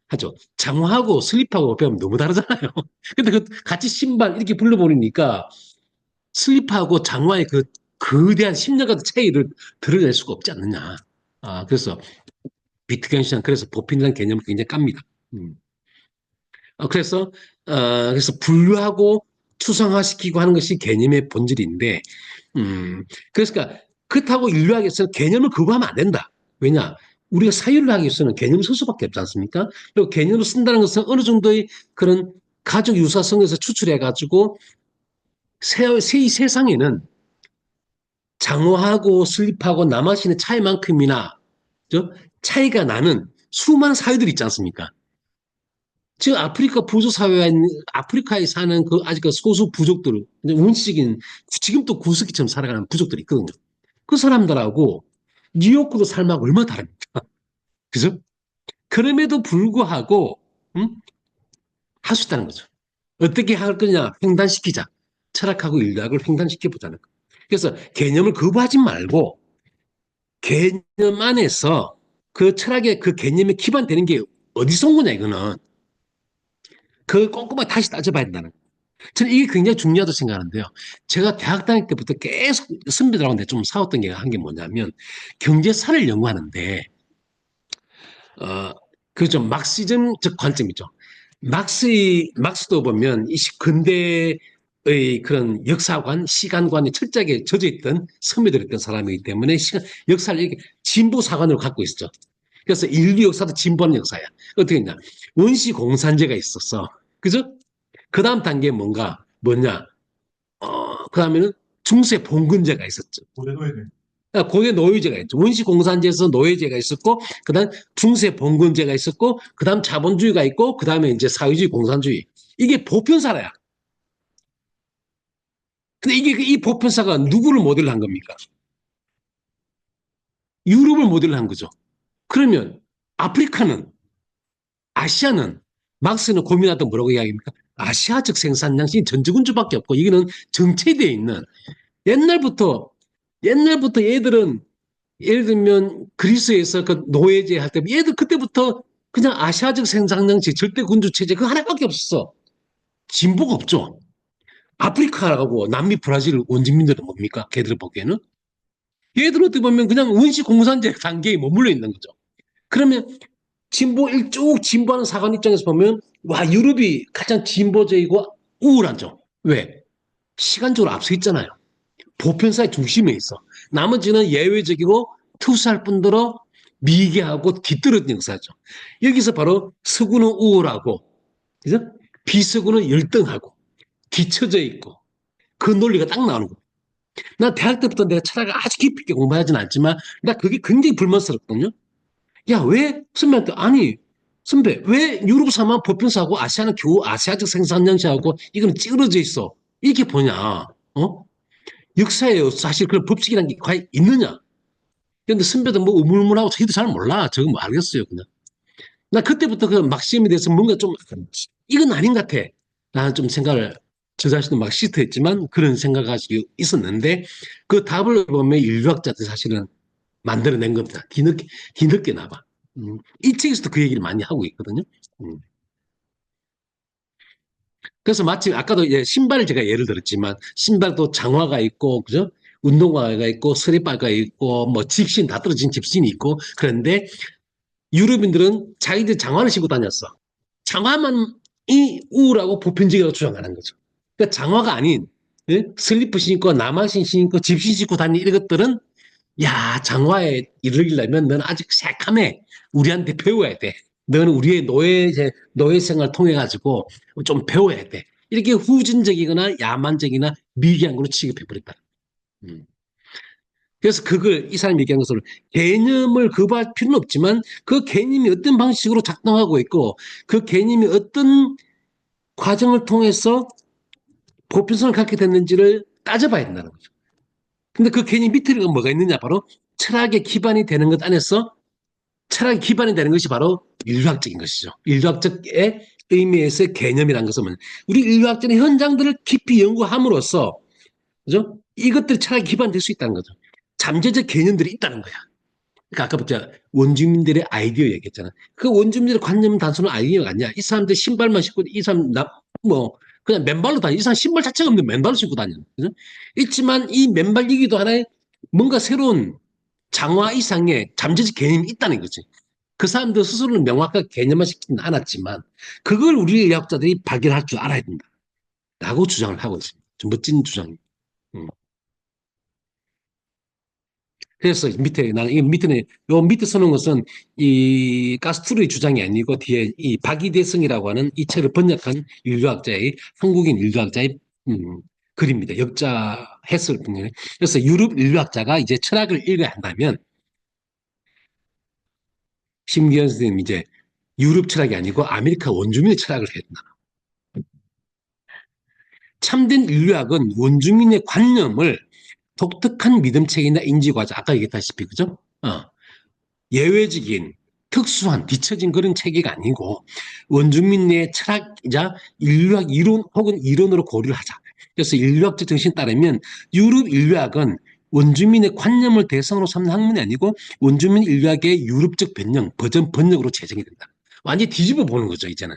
하죠. 장화하고 슬리퍼하고 배우면 너무 다르잖아요. 근데 그 같이 신발 이렇게 불러버리니까 슬리퍼하고 장화의 그 거대한 10년간 차이를 드러낼 수가 없지 않느냐. 그래서 비트겐슈타인 그래서 보편이라는 개념을 굉장히 깝니다. 음. 그래서 분류하고 추상화시키고 하는 것이 개념의 본질인데, 그래서 그러니까 그렇다고 인류학에서는 개념을 거부하면 안 된다. 왜냐? 우리가 사유를 하기 위해서는 개념을 쓸 수밖에 없지 않습니까? 그리고 개념을 쓴다는 것은 어느 정도의 그런 가족 유사성에서 추출해가지고 이 세상에는 장어하고 슬립하고 남아신의 차이만큼이나 차이가 나는 수많은 사유들이 있지 않습니까? 지금 아프리카 부족 사회에 있는 아프리카에 사는 그 아직 그 소수 부족들, 원시적인 지금 또 구석기처럼 살아가는 부족들이 있거든요. 그 사람들하고 뉴요크도 삶하고 얼마나 다릅니까? 그죠? 그럼에도 불구하고 할 수 있다는 거죠. 어떻게 할 거냐? 횡단시키자. 철학하고 인류학을 횡단시켜 보자는 거. 그래서 개념을 거부하지 말고 개념 안에서 그 철학의 그 개념에 기반되는 게 어디서 온 거냐 이거는 그걸 꼼꼼하게 다시 따져봐야 된다는 거예요. 저는 이게 굉장히 중요하다고 생각하는데요. 제가 대학 다닐 때부터 계속 선배들하고 좀 싸웠던 게 한 게 뭐냐면 경제사를 연구하는데 어, 그 좀 막시즘적 관점이죠. 막스도 보면 이 근대의 그런 역사관, 시간관이 철저하게 젖어 있던 선배들이었던 사람이기 때문에 역사를 이렇게 진보 사관으로 갖고 있었죠. 그래서 인류 역사도 진보하는 역사야. 어떻게 했냐? 원시 공산제가 있었어. 그죠? 그 다음 단계 뭐냐? 그 다음에는 중세 봉건제가 있었죠. 고대 노예제가 있죠. 원시 공산제에서 노예제가 있었고, 그 다음 중세 봉건제가 있었고, 그 다음 자본주의가 있고, 그 다음에 이제 사회주의 공산주의. 이게 보편사라야. 근데 이 보편사가 누구를 모델로 한 겁니까? 유럽을 모델로 한 거죠. 그러면 아프리카는, 아시아는, 막스는 고민하던 뭐라고 이야기합니까? 아시아적 생산 양식이 전지군주밖에 없고, 이거는 정체되어 있는 옛날부터 얘들은 예를 들면 그리스에서 그 노예제 할 때 얘들 그때부터 그냥 아시아적 생산량지 절대 군주 체제 그 하나밖에 없었어. 진보가 없죠. 아프리카하고 남미 브라질 원주민들은 뭡니까? 걔들 보기에는 얘들 어떻게 보면 그냥 원시 공산제 단계에 머물러 있는 거죠. 그러면 쭉 진보하는 사관 입장에서 보면 와 유럽이 가장 진보적이고 우월하죠. 왜? 시간적으로 앞서 있잖아요. 보편사의 중심에 있어. 나머지는 예외적이고 투사할 뿐더러 미개하고 뒤떨어진 역사죠. 여기서 바로 서구는 우월하고, 그죠? 비서구는 열등하고, 뒤처져 있고, 그 논리가 딱 나오는 거예요. 나 대학 때부터 내가 철학을 아주 깊이 있게 공부하지는 않지만, 나 그게 굉장히 불만스럽거든요. 야, 왜 선배한테, 아니, 선배, 왜 유럽사만 보편사하고 아시아는 겨우 아시아적 생산량시하고 이거는 찌그러져 있어? 이렇게 보냐, 역사에 사실 그런 법칙이라는 게 과연 있느냐? 근데 선배도 뭐 우물우물하고 자기도 잘 몰라. 저거 뭐 알겠어요, 그냥. 나 그때부터 그 막시즘에 대해서 뭔가 좀, 이건 아닌 것 같아. 나는 좀 생각을, 저 자신도 막시스트했지만 그런 생각을 가지고 있었는데 그 답을 보면 인류학자들 사실은 만들어낸 겁니다. 뒤늦게 나봐. 이 책에서도 그 얘기를 많이 하고 있거든요. 음. 그래서 마치 아까도 신발을 제가 예를 들었지만 신발도 장화가 있고 그죠? 운동화가 있고 스리퍼가 있고 뭐 집신 다 떨어진 집신이 있고 그런데 유럽인들은 자기들 장화를 신고 다녔어. 장화만이 우울하고 보편적이라고 주장하는 거죠. 그러니까 장화가 아닌, 예? 슬리퍼 신고, 남학신 신고, 집신 신고 다니는 이런 것들은, 야, 장화에 이르려면 너는 아직 새카매. 우리한테 배워야 돼. 너는 우리의 노예 생활 통해 가지고 좀 배워야 돼. 이렇게 후진적이거나 야만적이나 미개한 걸로 취급해버렸다. 음. 그래서 그걸 이 사람이 얘기한 것으로 개념을 거부할 필요는 없지만 그 개념이 어떤 방식으로 작동하고 있고 그 개념이 어떤 과정을 통해서 보편성을 갖게 됐는지를 따져봐야 된다는 거죠. 근데 그 개념 밑에 뭐가 있느냐? 바로 철학의 기반이 되는 것 안에서 철학의 기반이 되는 것이 바로 인류학적인 것이죠. 인류학적의 의미에서의 개념이라는 것은 우리 인류학적인 현장들을 깊이 연구함으로써 그죠? 이것들이 철학의 기반이 될 수 있다는 거죠. 잠재적 개념들이 있다는 거야. 그러니까 아까부터 원주민들의 아이디어 얘기했잖아. 그 원주민들의 관념은 단순한 아이디어가 아니야. 이 사람들 신발만 신고 이 사람 뭐 그냥 맨발로 다니. 이 사람 신발 자체가 없는데 맨발로 신고 다니는. 그죠? 있지만 이 맨발이기도 하나의 뭔가 새로운 장화 이상의 잠재적 개념이 있다는 거지. 그 사람들 스스로는 명확하게 개념화시키지는 않았지만 그걸 우리 의학자들이 발견할 줄 알아야 된다. 라고 주장을 하고 있습니다. 좀 멋진 주장입니다. 음. 그래서 밑에 나는 이 밑에 요 밑에 써놓은 것은 이 가스트로의 주장이 아니고 뒤에 이 박이대성이라고 하는 이 책을 번역한 인류학자의 한국인 인류학자의 글입니다. 역자 했을 뿐이에요. 그래서 유럽 인류학자가 이제 철학을 읽어야 한다면 심기현 선생님 이제 유럽 철학이 아니고 아메리카 원주민의 철학을 해야 된다. 참된 인류학은 원주민의 관념을 독특한 믿음책이나 인지과정 아까 얘기했다시피 그죠? 예외적인 특수한 뒤처진 그런 체계가 아니고 원주민의 철학이자 인류학 이론 혹은 이론으로 고려를 하자. 그래서 인류학적 정신에 따르면 유럽 인류학은 원주민의 관념을 대상으로 삼는 학문이 아니고 원주민 인류학의 유럽적 변형, 버전 번역으로 제정이 된다. 완전히 뒤집어 보는 거죠, 이제는.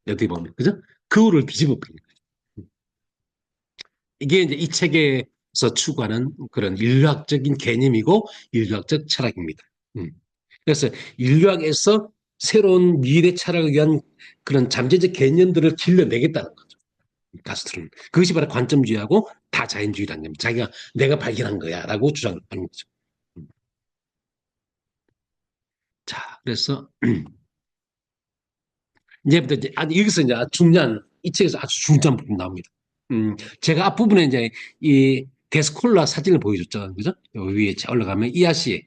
어떻게 보면. 그죠? 그거를 뒤집어 버리는 거죠. 이게 이제 이 책에서 추구하는 그런 인류학적인 개념이고 인류학적 철학입니다. 음. 그래서 인류학에서 새로운 미래 철학을 위한 그런 잠재적 개념들을 길러내겠다는 거죠. 가스트로는. 그것이 바로 관점주의하고 다자연주의라는 겁니다. 자기가 내가 발견한 거야라고 주장을 하는 거죠. 자, 그래서 이제부터 이제 여기서 이제 중요한 이 책에서 아주 중요한 부분 나옵니다. 제가 앞부분에 이제 이 데스콜라 사진을 보여줬죠. 그죠? 여기 위에 올라가면 이 아씨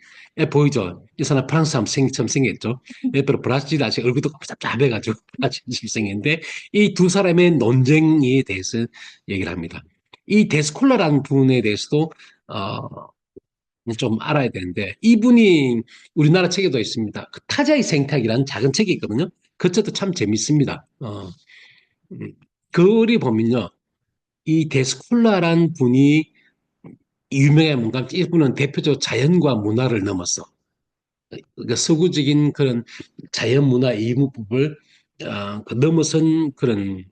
보이죠? 이 사람 프랑스 사람 처럼 생겼죠. 옆으로 브라질 아씨 얼굴도 짭짭해가지고 브라질 생겼는데 이 두 사람의 논쟁에 대해서 얘기를 합니다. 이 데스콜라라는 분에 대해서도 좀 알아야 되는데 이분이 우리나라 책에도 있습니다. 그 타자의 생탁이라는 작은 책이 있거든요. 그 책도 참 재밌습니다. 음, 글이 보면요. 이 데스콜라란 분이 유명한 뭔가 이분은 대표적으로 자연과 문화를 넘었어. 그러니까 서구적인 그런 자연 문화 이문법을 그 넘어선 그런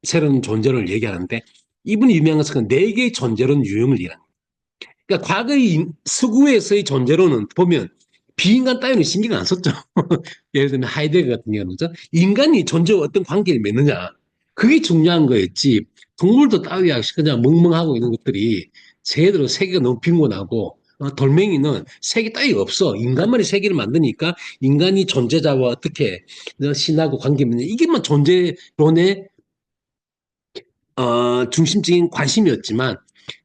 새로운 존재를 얘기하는데 이분이 유명한 것은 네 개의 존재론 유형을 얘기합니다. 그러니까 과거의 서구에서의 존재론은 보면 비인간 따위는 신경 안 썼죠. 예를 들면 하이데거 같은 경우는 인간이 존재와 어떤 관계를 맺느냐 그게 중요한 거였지. 동물도 따위야 그냥 멍멍하고 있는 것들이 쟤들은 세계가 너무 빈곤하고 돌멩이는 세계 따위가 없어. 인간만이 세계를 만드니까 인간이 존재자와 어떻게 신하고 관계 맺느냐 이게만 존재론의 중심적인 관심이었지만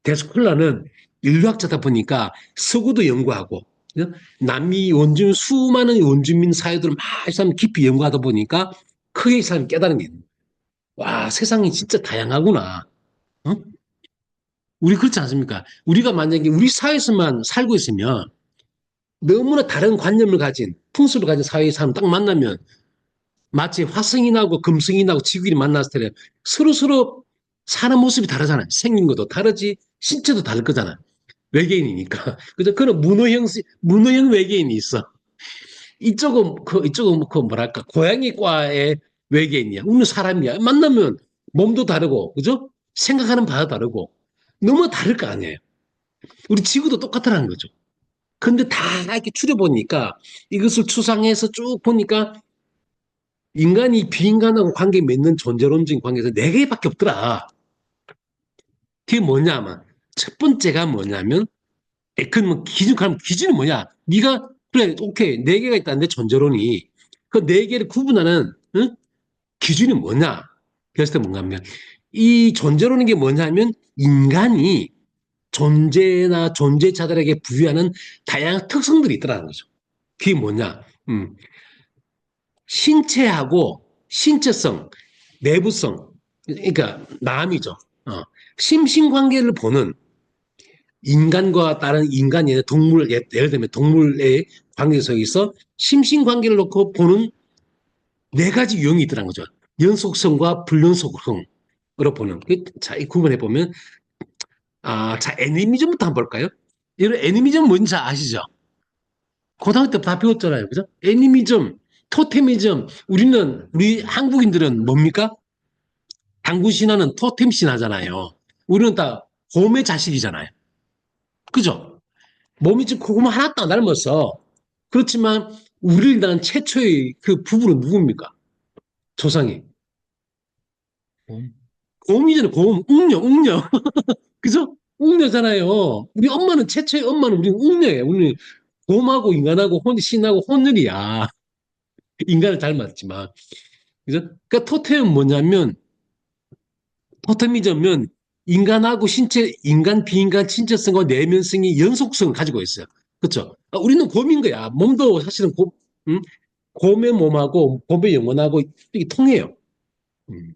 데스콜라는 인류학자다 보니까 서구도 연구하고 남미 원주민 수많은 원주민 사회들을 막 사람 깊이 연구하다 보니까 크게 이 사람이 깨달은 게 있는 와 세상이 진짜 다양하구나. 어? 우리 그렇지 않습니까? 우리가 만약에 우리 사회에서만 살고 있으면 너무나 다른 관념을 가진 풍습을 가진 사회의 사람 딱 만나면 마치 화성이 나고 금성이 나고 지구인이 만났을 때 서로 사는 모습이 다르잖아요. 생긴 것도 다르지 신체도 다를 거잖아요. 외계인이니까. 그죠? 그런 문어형 외계인이 있어. 이쪽은 그 뭐랄까 고양이과의 외계인이야. 우리는 사람이야. 만나면 몸도 다르고 그죠? 생각하는 바도 다르고 너무 다를 거 아니에요. 우리 지구도 똑같다는 거죠. 근데 다 이렇게 추려보니까 이것을 추상해서 쭉 보니까 인간이 비인간하고 관계 맺는 존재론적인 관계에서 네 개밖에 없더라. 그게 뭐냐면 첫 번째가 뭐냐면 그럼 기준이 뭐냐? 네가 그래 오케이 네 개가 있다는데 존재론이 그 네 개를 구분하는 응? 기준이 뭐냐? 그랬을 때 뭔가 하면 이 존재론인 게 뭐냐면 인간이 존재나 존재자들에게 부여하는 다양한 특성들이 있더라는 거죠. 그게 뭐냐? 신체하고 신체성, 내부성, 그러니까 남이죠. 심신관계를 보는 인간과 다른 인간이 동물, 예를 들면 동물의 관계 속에서 심신관계를 놓고 보는 네 가지 유형이 있더라는 거죠. 연속성과 불연속성으로 보는. 자, 이 구분해 보면, 자, 애니미즘부터 한번 볼까요? 이런 애니미즘 뭔지 아시죠? 고등학교 때 다 배웠잖아요. 그죠? 애니미즘, 토테미즘. 우리 한국인들은 뭡니까? 당군 신화는 토템 신화잖아요. 우리는 다 곰의 자식이잖아요. 그죠? 몸이 지금 고구마 하나도 안 닮았어. 그렇지만 우리를 낳은 최초의 그 부부는 누굽니까? 조상이. 곰. 곰이잖아요. 곰. 웅녀. 그죠? 웅녀잖아요. 우리 엄마는 최초의 엄마는 우리 웅녀예요. 우리 곰하고 인간하고 신하고 혼혈이야. 인간을 닮았지만. 그죠? 그러니까 토템은 뭐냐면 토테미즘은 인간하고 인간, 비인간 신체성과 내면성이 연속성을 가지고 있어요. 그렇죠? 우리는 곰인 거야. 몸도 사실은 음? 곰의 몸하고 곰의 영혼하고 이게 통해요. 음.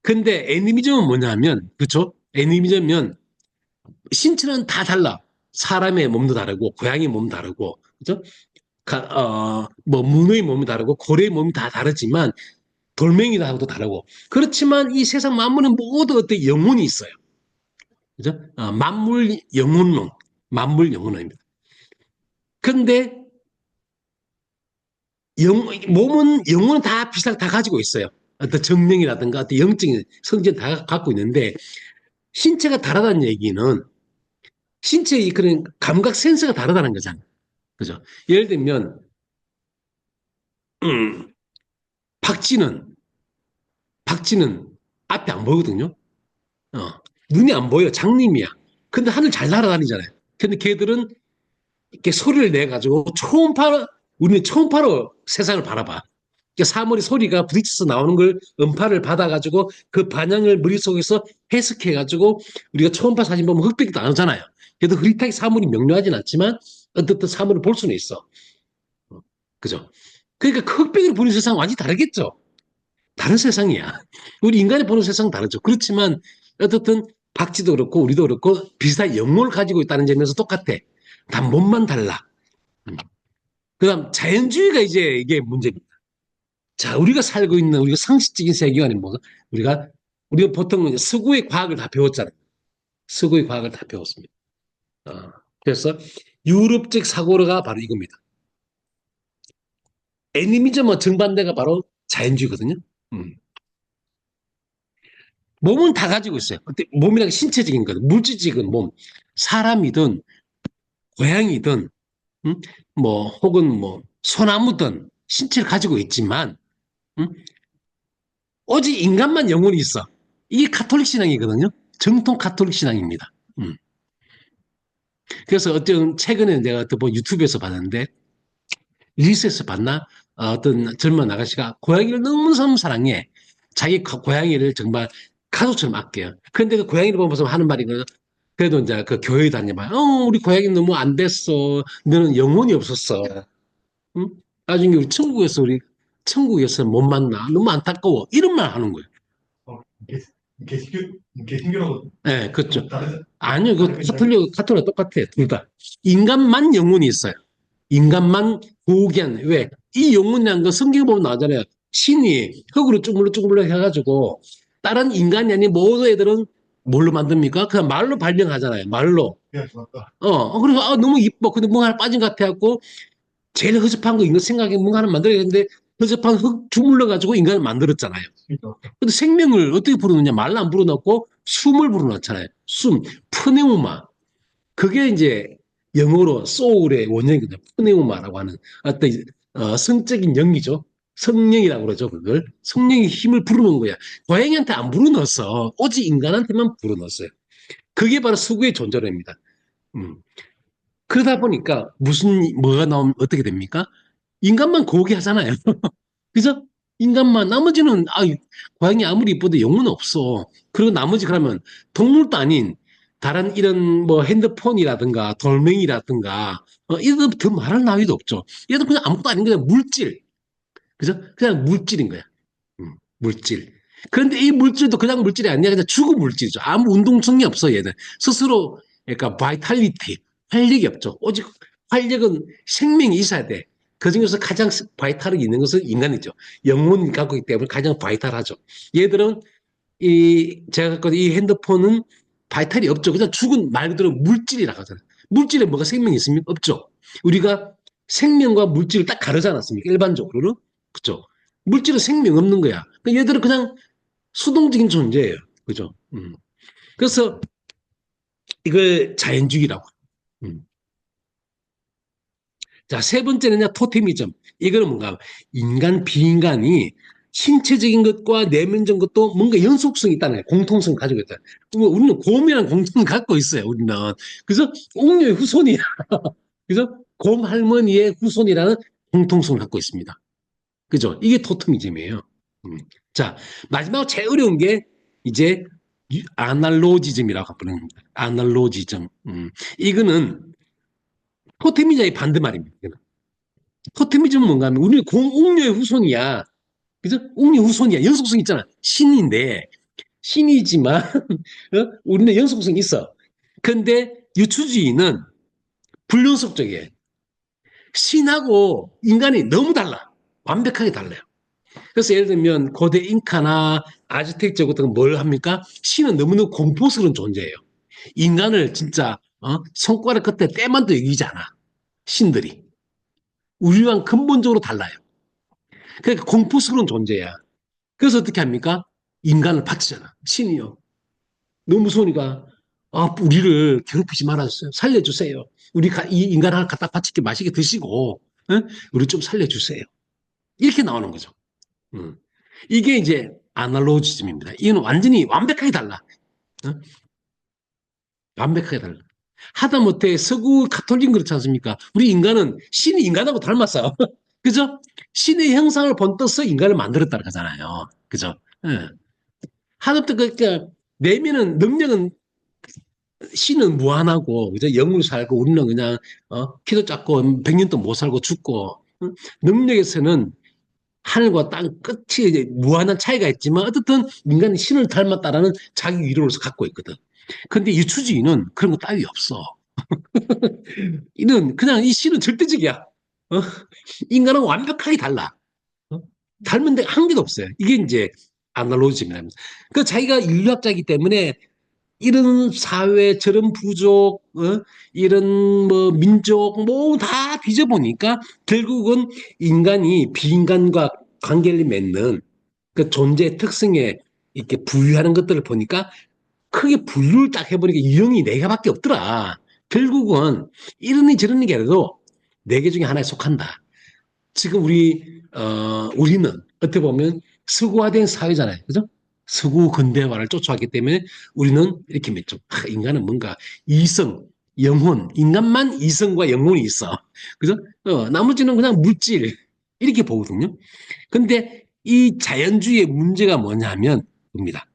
근데 애니미즘은 뭐냐면, 그렇죠? 애니미즘은 신체는 다 달라. 사람의 몸도 다르고, 고양이 몸도 다르고, 그죠? 뭐, 문어의 몸이 다르고, 고래의 몸이 다 다르지만, 돌멩이하고도 다르고. 그렇지만 이 세상 만물은 모두 어떤 영혼이 있어요. 그죠? 만물 영혼론, 만물 영혼론입니다. 근데 몸은 영혼은 다 비슷하게 다 가지고 있어요. 어떤 정령이라든가 어떤 영적인 성질 다 갖고 있는데 신체가 다르다는 얘기는 신체의 그런 감각 센서가 다르다는 거잖아요. 그죠? 예를 들면 음, 박쥐는 박쥐는 앞에 안 보이거든요. 어, 눈이 안 보여. 장님이야. 근데 하늘 잘 날아다니잖아요. 근데 걔들은 이렇게 소리를 내 가지고 초음파로 우리는 초음파로 세상을 바라봐. 그러니까 사물의 소리가 부딪혀서 나오는 걸 음파를 받아가지고 그 반영을 머릿속에서 해석해가지고 우리가 초음파 사진 보면 흑백이 나오잖아요. 그래도 흐릿하게 사물이 명료하진 않지만 어떻든 사물을 볼 수는 있어. 그죠? 그러니까 그 흑백을 보는 세상은 완전히 다르겠죠. 다른 세상이야. 우리 인간이 보는 세상은 다르죠. 그렇지만 어떻든 박쥐도 그렇고 우리도 그렇고 비슷한 영혼을 가지고 있다는 점에서 똑같아. 다 몸만 달라. 그다음 자연주의가 이제 이게 문제입니다. 자, 우리가 살고 있는 우리가 상식적인 세계관이 뭐가? 우리가 보통 서구의 과학을 다 배웠잖아요. 서구의 과학을 다 배웠습니다. 그래서 유럽적 사고가 바로 이겁니다. 애니미즘과 정반대가 바로 자연주의거든요. 음. 몸은 다 가지고 있어요. 몸이란 신체적인 것, 물질적인 몸, 사람이든 고양이든 뭐 혹은 뭐 소나무든 신체를 가지고 있지만 음? 오직 인간만 영혼이 있어. 이게 가톨릭 신앙이거든요. 정통 가톨릭 신앙입니다. 그래서 어떤 최근에 내가 또 뭐 유튜브에서 봤는데 릴스에서 봤나? 어떤 젊은 아가씨가 고양이를 너무너무 사랑해. 자기 고양이를 정말 가족처럼 아껴요. 그런데 그 고양이를 보면서 하는 말이 그래도 이제 그 교회 다녀봐. 우리 고양이 너무 안 됐어. 너는 영혼이 없었어. 응? 나중에 우리 천국에서 못 만나. 너무 안타까워. 이런 말 하는 거예요. 어, 개신교라고 네, 그렇죠. 다르죠? 아니요, 카톨릭 똑같아요. 둘 다. 인간만 영혼이 있어요. 인간만 고귀한, 왜? 이 영혼이라는 거 성경 보면 나오잖아요. 신이 흙으로 쭈물럭쭈물럭 해가지고, 다른 인간이 아닌 모든 애들은 뭘로 만듭니까? 그냥 말로 발명하잖아요. 말로. 그냥 좋았다. 그래서, 너무 이뻐. 근데 뭔가 하나 빠진 것 같아갖고, 제일 허접한 거, 인간 생각에 뭔가 하나 만들어야겠는데, 허접한 흙 주물러가지고 인간을 만들었잖아요. 그러니까 근데 생명을 어떻게 불어넣냐? 말로 안 불어넣고, 숨을 불어넣잖아요. 푸네우마. 그게 이제 영어로 소울의 원형이거든요. 푸네우마라고 하는 어떤 성적인 영이죠. 성령이라고 그러죠, 그걸. 성령이 힘을 불어넣은 거야. 고양이한테 안 불어넣어서 오직 인간한테만 불어넣었어요. 그게 바로 수구의 존재랍니다. 음. 그러다 보니까 뭐가 나오면 어떻게 됩니까? 인간만 고귀 하잖아요. 그죠? 인간만, 나머지는, 고양이 아무리 이뻐도 영혼 없어. 그리고 나머지 그러면 동물도 아닌 다른 이런 뭐 핸드폰이라든가 돌멩이라든가, 이런 더 말할 나위도 없죠. 얘도 그냥 아무것도 아닌 그냥 물질. 그죠? 그냥 물질인 거야. 물질. 그런데 이 물질도 그냥 물질이 아니라 그냥 죽은 물질이죠. 아무 운동성이 없어, 얘는. 스스로, 그러니까 바이탈리티, 활력이 없죠. 오직 활력은 생명이 있어야 돼. 그 중에서 가장 바이탈이 있는 것은 인간이죠. 영혼이 갖고 있기 때문에 가장 바이탈하죠. 얘들은 제가 갖고 있는 이 핸드폰은 바이탈이 없죠. 그냥 죽은 말 그대로 물질이라고 하잖아요. 물질에 뭐가 생명이 있습니까? 없죠. 우리가 생명과 물질을 딱 가르지 않았습니까? 일반적으로는. 그죠? 물질은 생명 없는 거야. 그러니까 얘들은 그냥 수동적인 존재예요. 그죠? 그래서 이걸 자연주의라고. 음. 자, 세 번째는요, 토테미즘. 이거는 뭔가 인간, 비인간이 신체적인 것과 내면적인 것도 뭔가 연속성이 있다는 거예요. 공통성을 가지고 있다. 우리는 곰이랑 공통을 갖고 있어요, 우리는. 그래서 옥녀의 후손이야. 그래서 곰 할머니의 후손이라는 공통성을 갖고 있습니다. 그죠? 이게 토테미즘이에요. 음. 자, 마지막으로 제일 어려운 게 이제 아날로지즘이라고 부르는 겁니다. 아날로지즘. 이거는 토테미즘의 반대말입니다. 토테미즘은 뭔가 하면 우리는 웅녀의 후손이야. 그죠? 웅녀 후손이야. 연속성 있잖아. 신인데 신이지만 우리는 연속성이 있어. 근데 유추주의는 불연속적이에요. 신하고 인간이 너무 달라. 완벽하게 달라요. 그래서 예를 들면 고대 잉카나 아즈텍 같은 건 뭘 합니까? 신은 너무너무 공포스러운 존재예요. 인간을 진짜 손가락 끝에 때만도 여기지 않아. 신들이. 우리랑 근본적으로 달라요. 그러니까 공포스러운 존재야. 그래서 어떻게 합니까? 인간을 바치잖아. 신이요. 너무 무서우니까 우리를 괴롭히지 말아주세요. 살려주세요. 우리 이 인간 하나 갖다 바칠게 맛있게 드시고 우리 좀 살려주세요. 이렇게 나오는 거죠. 음. 이게 이제 아날로지즘입니다. 이건 완전히 완벽하게 달라. 어? 완벽하게 달라. 하다못해 서구 가톨릭은 그렇지 않습니까? 우리 인간은 신이 인간하고 닮았어요. 그죠? 신의 형상을 본떠서 인간을 만들었다는 거잖아요. 그죠? 예. 하다못해 그러니까 내면은 능력은 신은 무한하고 그죠? 영으로 살고 우리는 그냥 키도 작고 100년도 못 살고 죽고 능력에서는 하늘과 땅 끝이 이제 무한한 차이가 있지만 어떻든 인간이 신을 닮았다라는 자기 위로로서 갖고 있거든. 근데 유추주의는 그런 거 따위 없어. 이는 그냥 이 신은 절대적이야. 어? 인간은 완벽하게 달라. 어? 닮은 데가 한 개도 없어요. 이게 이제 아날로지입니다. 그 자기가 인류학자이기 때문에 이런 사회, 저런 부족, 이런 뭐 민족 뭐 다 뒤져보니까 결국은 인간이 비인간과 관계를 맺는 그 존재의 특성에 이렇게 부유하는 것들을 보니까 크게 분류를 딱 해보니까 유형이 네 개밖에 없더라. 결국은 이러니 저러니 게 아니라도 네 개 중에 하나에 속한다. 지금 우리는 어떻게 보면 서구화된 사회잖아요. 그죠? 서구 근대화를 쫓아왔기 때문에 우리는 이렇게 맺죠. 인간은 뭔가 이성, 영혼, 인간만 이성과 영혼이 있어. 그죠? 나머지는 그냥 물질, 이렇게 보거든요. 근데 이 자연주의의 문제가 뭐냐면, 봅니다.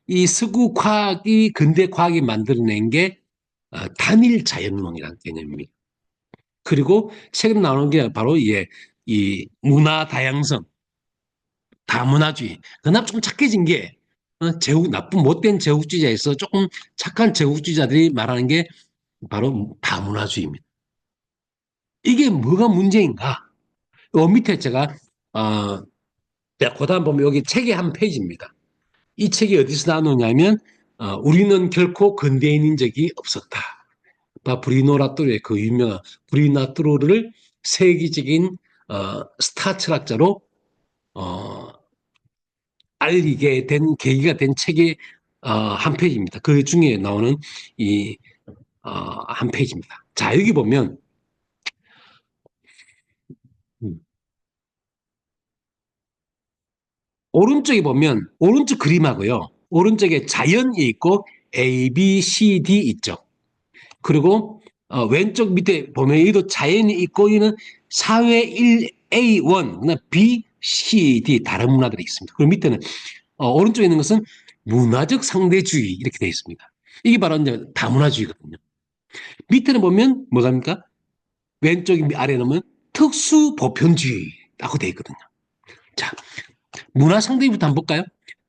이 서구 과학이, 근대 과학이 만들어낸 게 단일 자연론이라는 개념입니다. 그리고 최근 나오는 게 바로 이 문화 다양성, 다문화주의. 그나마 좀 착해진 게 나쁜 못된 제국주의자에서 조금 착한 제국주의자들이 말하는 게 바로 다문화주의입니다. 이게 뭐가 문제인가? 밑에 제가 고단 보면 여기 책의 한 페이지입니다. 이 책이 어디서 나오느냐면 우리는 결코 근대인인 적이 없었다. 브리노 라뚜르의 그 유명한 브리노 라뚜르를 세계적인 스타 철학자로 어, 알리게 된 계기가 된 책의 한 페이지입니다. 그 중에 나오는 이 한 페이지입니다. 자, 여기 보면 음. 오른쪽에 보면 오른쪽 그림하고요. 오른쪽에 자연이 있고 A, B, C, D 있죠. 그리고 왼쪽 밑에 보면 이도 자연이 있고 이는 사회 1A1, 그다음 B, C, D 다른 문화들이 있습니다. 그리고 밑에는 오른쪽에 있는 것은 문화적 상대주의 이렇게 되어 있습니다. 이게 바로 이제 다문화주의거든요. 밑에는 보면 뭐랍니까? 왼쪽 아래에 놓으면 특수 보편주의라고 되어 있거든요. 자, 문화 상대주의부터 한번 볼까요?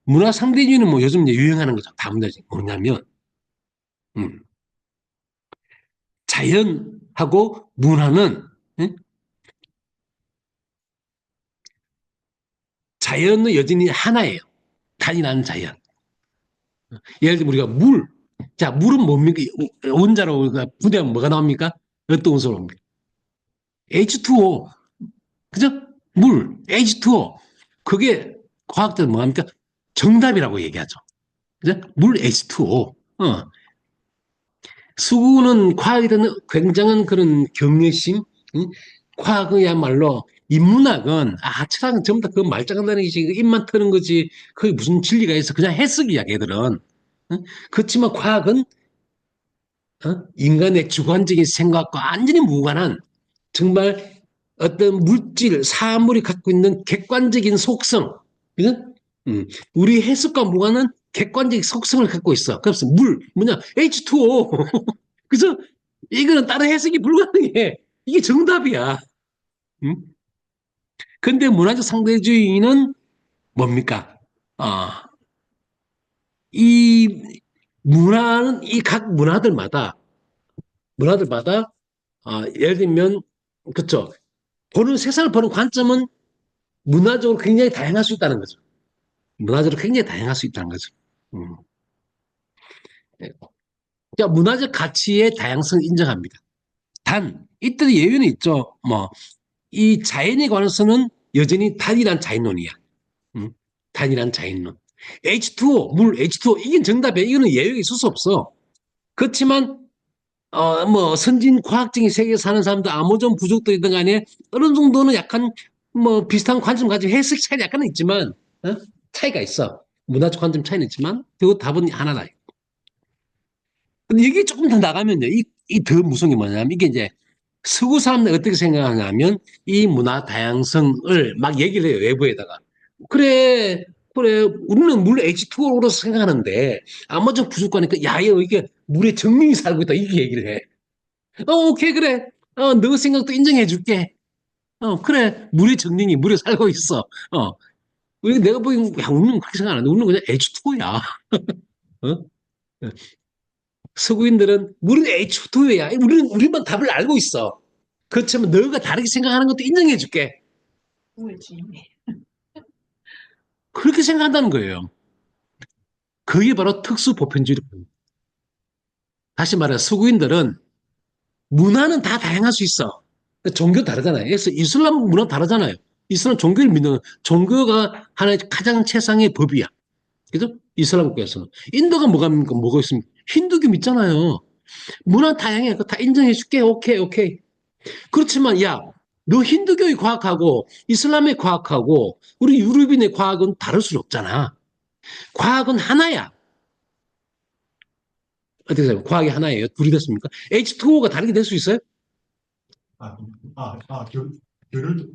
문화 상대주의는 뭐 요즘 이제 유행하는 거죠. 다문화주의. 뭐냐면 음, 자연하고 문화는 자연은 여전히 하나예요. 단일한 자연. 예를 들면 우리가 물. 자, 물은 뭡니까? 원자로 우리가 분해하면 뭐가 나옵니까? 어떤 원소로 나옵니까? H2O. 그죠? 물, H2O. 그게 과학자는 뭐합니까? 정답이라고 얘기하죠. 그죠? 물 H2O. 수구는 과학에 대한 굉장한 그런 경외심, 응? 과학이야말로 인문학은 철학은 전부 다 그 말장난다는 것이 입만 트는 거지 그게 무슨 진리가 있어 그냥 해석이야 걔들은. 응? 그렇지만 과학은 인간의 주관적인 생각과 완전히 무관한 정말 어떤 물질, 사물이 갖고 있는 객관적인 속성, 그죠? 우리 해석과 무관한 객관적인 속성을 갖고 있어. 그래서 물, 뭐냐, H2O. 그래서 이거는 다른 해석이 불가능해. 이게 정답이야. 음? 근데 문화적 상대주의는 뭡니까? 아, 이 문화는 이 각 문화들마다 예를 들면 그렇죠. 보는 세상을 보는 관점은 문화적으로 굉장히 다양할 수 있다는 거죠. 문화적으로 굉장히 다양할 수 있다는 거죠. 음. 그러니까 문화적 가치의 다양성을 인정합니다. 단 이때도 예외는 있죠. 뭐 이 자연에 관해서는 여전히 단일한 자연론이야. 단일한 자연론. H2O, 물 H2O 이게 정답이야. 이거는 예외가 있을 수 없어. 그렇지만 뭐 선진 과학적인 세계에 사는 사람들 아마존 부족들이든 간에 어느 정도는 약간 뭐 비슷한 관점 가지고 해석 차이 약간은 있지만 차이가 있어. 문화적 관점 차이는 있지만 결국 답은 하나다. 근데 여기 조금 더 나가면요. 이 더 무서운 게 뭐냐면 이게 이제 서구 사람들 어떻게 생각하냐면 이 문화 다양성을 막 얘기를 해요. 외부에다가. 그래, 그래. 우리는 물 H2O로서 생각하는데 아마존 부족하니까 야, 이게 물에 정민이 살고 있다. 이렇게 얘기를 해. 오케이, 그래. 너 생각도 인정해 줄게. 그래. 물의 정령이 물에 살고 있어. 내가 보기엔, 야, 우리는 그렇게 생각 안 하는데, 우리는 그냥 H2O야. 서구인들은 물은 H2O야. 우리만 답을 알고 있어. 그렇지만 너가 다르게 생각하는 것도 인정해 줄게. 그렇지. 그렇게 생각한다는 거예요. 그게 바로 특수 보편주의입니다. 다시 말해, 서구인들은 문화는 다 다양할 수 있어. 종교 다르잖아요. 그래서 이슬람 문화 다르잖아요. 이슬람 종교를 믿는 종교가 하나의 가장 최상의 법이야. 그죠? 이슬람 국가에서는. 인도가 뭐가 있습니까? 힌두교 믿잖아요. 문화 다양해. 그거 다 인정해 줄게. 오케이, 오케이. 그렇지만, 야, 너 힌두교의 과학하고 이슬람의 과학하고 우리 유럽인의 과학은 다를 수 없잖아. 과학은 하나야. 어떻게 생각해요? 과학이 하나예요? 둘이 됐습니까? H2O가 다르게 될 수 있어요? 아, 교를,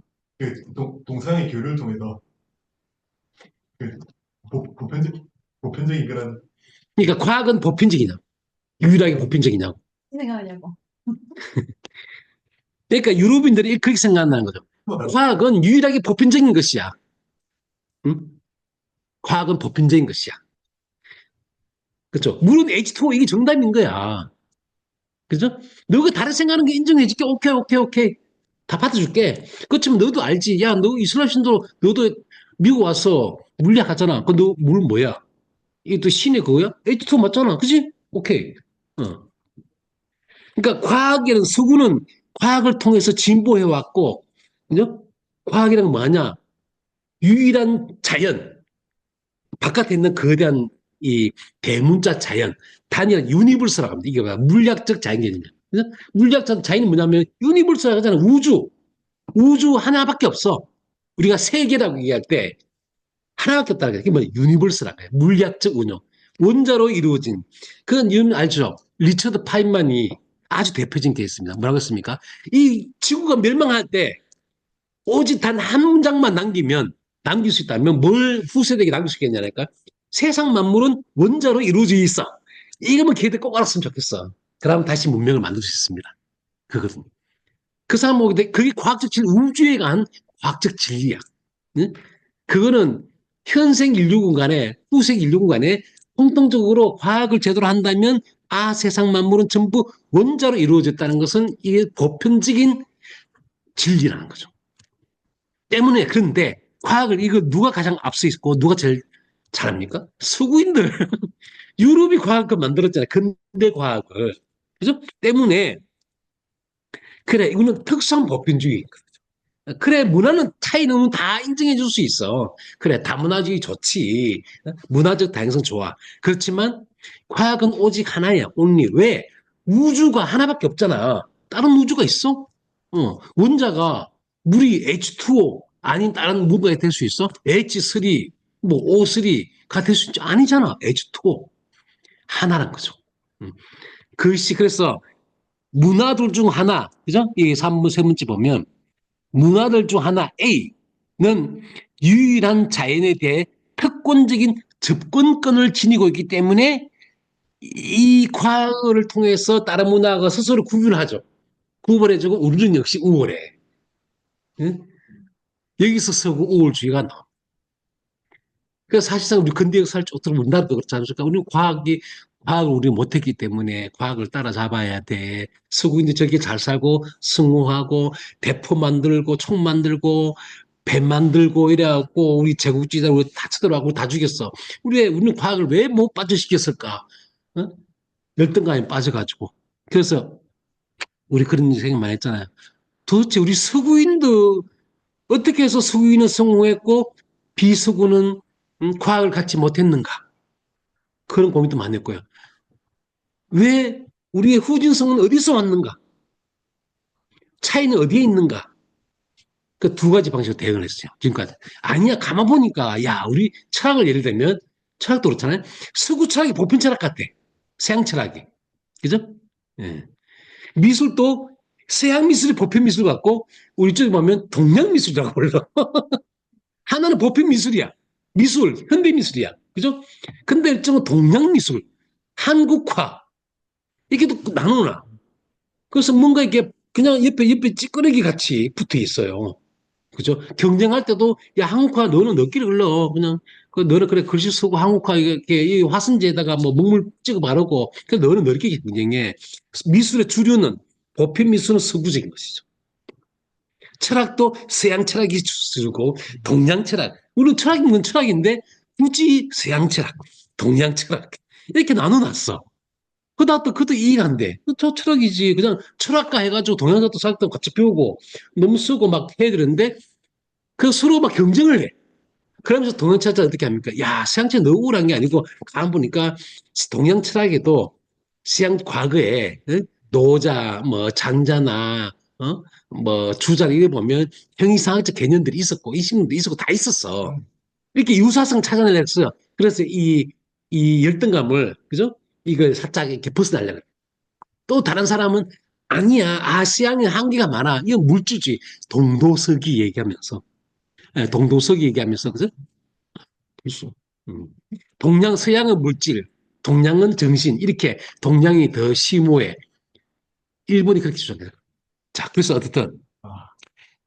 동서양의 교류를 통해서 그 보편적, 보편적인 그런, 그러니까 과학은 보편적이냐? 유일하게 보편적이냐고. 생각하냐고. 그러니까 유럽인들이 그렇게 생각한다는 거죠. 과학은 유일하게 보편적인 것이야. 응? 과학은 보편적인 것이야. 그렇죠? 물은 H2O 이게 정답인 거야. 그죠? 너가 다른 생각하는 게 인정해줄게. 오케이, 오케이, 오케이. 다 받아줄게. 그렇지만 너도 알지. 야, 너 이슬람 신도 너도 미국 와서 물리학 하잖아. 너 물 뭐야? 이게 또 신의 그거야? H2O 맞잖아. 그지? 오케이. 어. 그러니까 과학에는 서구는 과학을 통해서 진보해 왔고, 그죠? 과학이란 뭐냐? 유일한 자연, 바깥에 있는 거대한 이 대문자 자연, 단일한 유니버스라고 합니다. 이게 뭐야? 물리학적 자연 개념이야. 그죠? 물리학적 자연이 뭐냐면 유니버스라고 하잖아. 우주. 우주 하나밖에 없어. 우리가 세계라고 얘기할 때 하나밖에 없다는 거예요. 그게 뭐 유니버스라는 거예요. 물리학적 운영. 원자로 이루어진. 그건 여러분 알죠? 리처드 파인만이 아주 대표적인 케이스입니다. 뭐라고 했습니까? 이 지구가 멸망할 때 오직 단 한 문장만 남길 수 있다면 뭘 후세대에게 남길 수 있겠냐니까? 세상 만물은 원자로 이루어져 있어. 이거만 걔들 꼭 알았으면 좋겠어. 그러면 다시 문명을 만들 수 있습니다. 그거든. 그 사람 보기 그게 과학적 진리, 우주에 관한 과학적 진리야. 응? 그거는 현생 인류군 간에 후생 인류군 간에 공통적으로 과학을 제대로 한다면 세상 만물은 전부 원자로 이루어졌다는 것은 이게 보편적인 진리라는 거죠. 때문에 그런데 과학을 이거 누가 가장 앞서 있고 누가 제일 잘합니까? 서구인들. 유럽이 과학을 만들었잖아요. 근대 과학을. 그죠? 때문에 그래 이거는 특수한 보편주의. 그래 문화는 차이는 다 인정해 줄 수 있어. 그래 다문화주의 좋지. 문화적 다양성 좋아. 그렇지만 과학은 오직 하나야. only. 왜? 우주가 하나밖에 없잖아. 다른 우주가 있어? 원자가 물이 H2O 아닌 다른 무가 될 수 있어? H3, 뭐 O3가 될 수 있지? 아니잖아. H2O. 하나란 거죠. 글씨 그래서 문화들 중 하나, 그죠? 이 3문, 세 문째 보면 문화들 중 하나 A는 유일한 자연에 대해 특권적인 접근권을 지니고 있기 때문에 이 과학을 통해서 다른 문화가 스스로 구분하죠. 구분해주고 우리는 역시 우월해. 응? 여기서 서구 우월주의가 나와. 그래서 사실상 우리 근대 역사를 쭉 들어보면 우리나라도 그렇지 않습니까? 우리는 과학을 우리 못했기 때문에 과학을 따라잡아야 돼. 서구인들 저렇게 잘 살고 승우하고 대포 만들고 총 만들고 배 만들고 이래갖고 우리 제국주의자 우리 다 쳐들어가고 다 죽였어. 우리는 과학을 왜 못 빠져시켰을까? 어? 열등감에 빠져가지고. 그래서 우리 그런 생각 많이 했잖아요. 도대체 우리 서구인들 어떻게 해서 서구인은 성공했고 비서구는 과학을 갖지 못했는가? 그런 고민도 많이 했고요. 왜 우리의 후진성은 어디서 왔는가? 차이는 어디에 있는가? 그 두 가지 방식으로 대응을 했어요. 지금까지. 아니야, 가만 보니까, 야, 우리 철학을 예를 들면, 철학도 그렇잖아요. 서구 철학이 보편 철학 같아. 서양 철학이. 그죠? 예. 미술도 서양 미술이 보편 미술 같고, 우리 쪽에 보면 동양 미술이라고 불러. 하나는 보편 미술이야. 미술, 현대 미술이야. 그죠? 근데 일종은 동양 미술, 한국화, 이게 또 나누나. 그래서 뭔가 이게 그냥 옆에 찌끄러기 같이 붙어 있어요. 그죠? 경쟁할 때도, 야, 한국화 너는 너끼리 흘러. 그냥, 너는 그래, 글씨 쓰고 한국화, 이렇게, 이 화선지에다가 뭐 먹물 찍어 바르고, 그 너는 너끼리 경쟁해. 미술의 주류는, 보편 미술은 서구적인 것이죠. 철학도 서양 철학이 주고, 동양 철학. 우리는 철학이 뭔 철학인데, 굳이 서양 철학, 동양 철학. 이렇게 나눠놨어. 그것도 이해가 안 돼. 저 철학이지. 그냥 철학가 해가지고 동양사도 사학도 같이 배우고 너무 쓰고 막 해야 되는데 그 서로 막 경쟁을 해. 그러면서 동양 철학자 어떻게 합니까? 야, 서양 철학 너무 우울한 게 아니고 가만 보니까 동양 철학에도 서양 과거에 노자, 뭐 장자나 뭐 주자 이래 보면 형이상학적 개념들이 있었고 이신문도 있었고 다 있었어. 이렇게 유사성 찾아내렸어요. 그래서 이 열등감을 그죠? 이걸 살짝 이렇게 벗어나려고. 또 다른 사람은 아니야. 아시아는 한계가 많아. 이건 물질주의. 동도서기 얘기하면서. 동도서기 얘기하면서. 그죠? 벌써. 음. 동양, 서양은 물질, 동양은 정신. 이렇게 동양이 더 심오해. 일본이 그렇게 주장해요. 자, 그래서 어쨌든 아,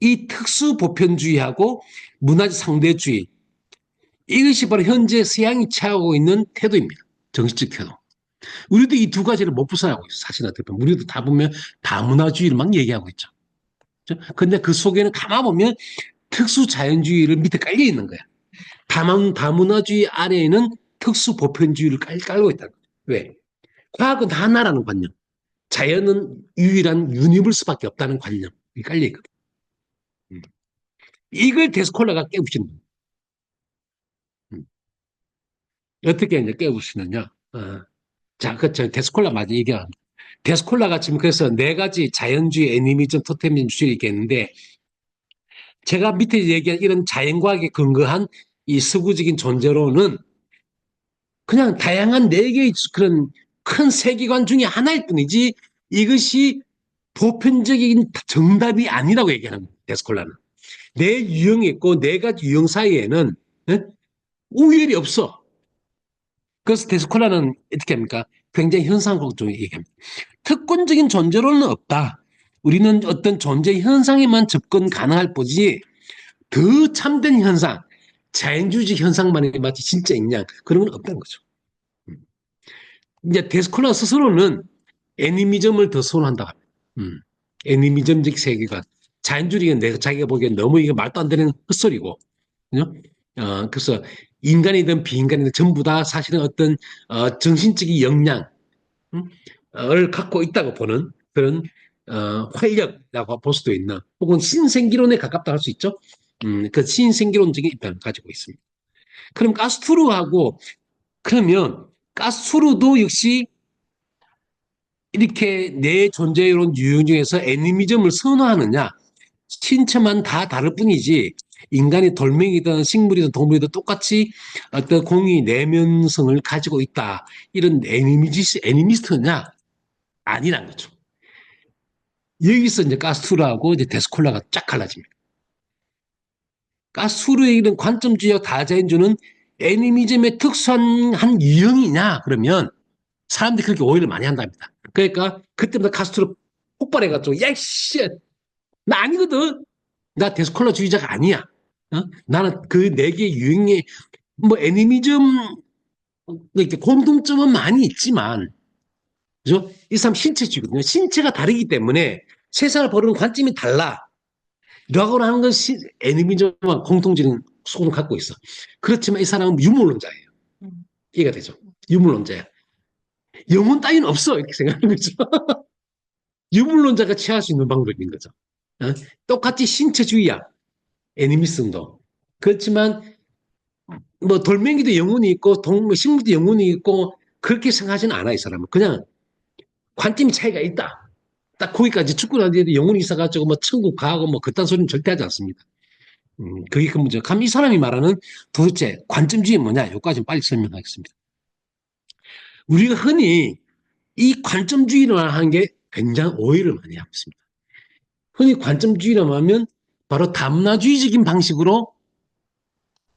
이 특수 보편주의하고 문화적 상대주의 이것이 바로 현재 서양이 취하고 있는 태도입니다. 정치적 태도. 우리도 이 두 가지를 못 벗어나고 있어. 사실 어떻게 보면 우리도 다 보면 다문화주의를 막 얘기하고 있죠. 근데 그 속에는 가만 보면 특수 자연주의를 밑에 깔려 있는 거야. 다문화주의 아래에는 특수 보편주의를 깔고 있다는 거야. 왜? 과학은 다 하나라는 관념. 자연은 유일한 유니버스밖에 없다는 관념이 깔려 있거든. 이걸 데스콜라가 깨우치는 거야. 어떻게 이제 깨우치느냐? 자, 그쵸. 데스콜라 맞아 얘기하는. 데스콜라가 지금 그래서 네 가지 자연주의, 애니미즘, 토테미즘 주의를 얘기했는데 제가 밑에 얘기한 이런 자연과학에 근거한 이 서구적인 존재론은 그냥 다양한 네 개의 그런 큰 세계관 중에 하나일 뿐이지 이것이 보편적인 정답이 아니라고 얘기하는 거예요. 데스콜라는. 내 유형이 있고 네 가지 유형 사이에는 우열이 없어. 그래서 데스콜라는 어떻게 합니까? 굉장히 현상론적으로 얘기합니다. 특권적인 존재론은 없다. 우리는 어떤 존재 현상에만 접근 가능할 뿐이지 더 참된 현상, 자연주의적 현상만이 마치 진짜 있냐 그런 건 없다는 거죠. 이제 데스콜라 스스로는 애니미즘을 더 선호한다고 합니다. 애니미즘적 세계관. 자연주의가 내가 자기가 보기엔 너무 이게 말도 안 되는 헛소리고, 그죠? 그래서 인간이든 비인간이든 전부 다 사실은 어떤 정신적인 역량을 갖고 있다고 보는 그런 활력이라고 볼 수도 있는 혹은 신생기론에 가깝다 할 수 있죠. 그 신생기론적인 입장을 가지고 있습니다. 그럼 가스투르하고 그러면 가스투르도 역시 이렇게 내 존재론 유형 중에서 애니미즘을 선호하느냐? 신체만 다 다를 뿐이지 인간이 돌멩이든 식물이든 동물이든 똑같이 어떤 공의 내면성을 가지고 있다. 이런 애니미스트냐? 아니란 거죠. 여기서 이제 가스투르하고 이제 데스콜라가 쫙 갈라집니다. 가스투르의 이런 관점주의와 다자연주는 애니미즘의 특수한 한 유형이냐? 그러면 사람들이 그렇게 오해를 많이 한답니다. 그러니까 그때부터 가스투르 폭발해가지고 야이씨 나 아니거든. 나 데스콜라주의자가 아니야. 나는 그 네 개 유형의 뭐 애니미즘 이렇게 공통점은 많이 있지만 그죠? 이 사람 신체주의거든요. 신체가 다르기 때문에 세상을 보는 관점이 달라. 라고 하는 것이 애니미즘과 공통적인 속을 갖고 있어. 그렇지만 이 사람은 유물론자예요. 이해가 되죠? 유물론자야. 영혼 따위는 없어 이렇게 생각하는 거죠. 유물론자가 취할 수 있는 방법인 거죠. 똑같이 신체주의야. 애니미즘도. 그렇지만 뭐 돌멩이도 영혼이 있고 동물, 식물도 영혼이 있고 그렇게 생각하지는 않아 이 사람은. 그냥 관점이 차이가 있다. 딱 거기까지 죽고 난 뒤에도 영혼이 있어가지고 뭐 천국 가고 뭐 그딴 소리는 절대 하지 않습니다. 그게 그 문제. 그럼 이 사람이 말하는 도대체 관점주의 뭐냐? 여기까지 빨리 설명하겠습니다. 우리가 흔히 이 관점주의를 하는 게 굉장히 오해를 많이 하고 있습니다. 흔히 관점주의라고 하면 바로 다문화주의적인 방식으로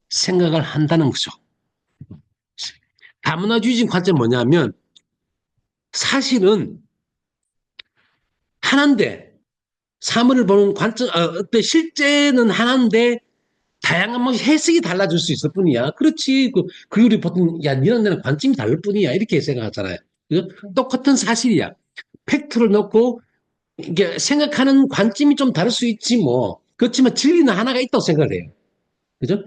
생각을 한다는 거죠. 다문화주의적인 관점은 뭐냐면 사실은 하나인데 사물을 보는 관점, 어때 실제는 하나인데 다양한 뭐 해석이 달라질 수 있을 뿐이야. 그렇지. 그 우리 보통 야 니랑 나랑 관점이 다를 뿐이야. 이렇게 생각하잖아요. 그죠? 똑같은 사실이야. 팩트를 넣고 이게 생각하는 관점이 좀 다를 수 있지 뭐. 그렇지만 진리는 하나가 있다고 생각을 해요. 그죠?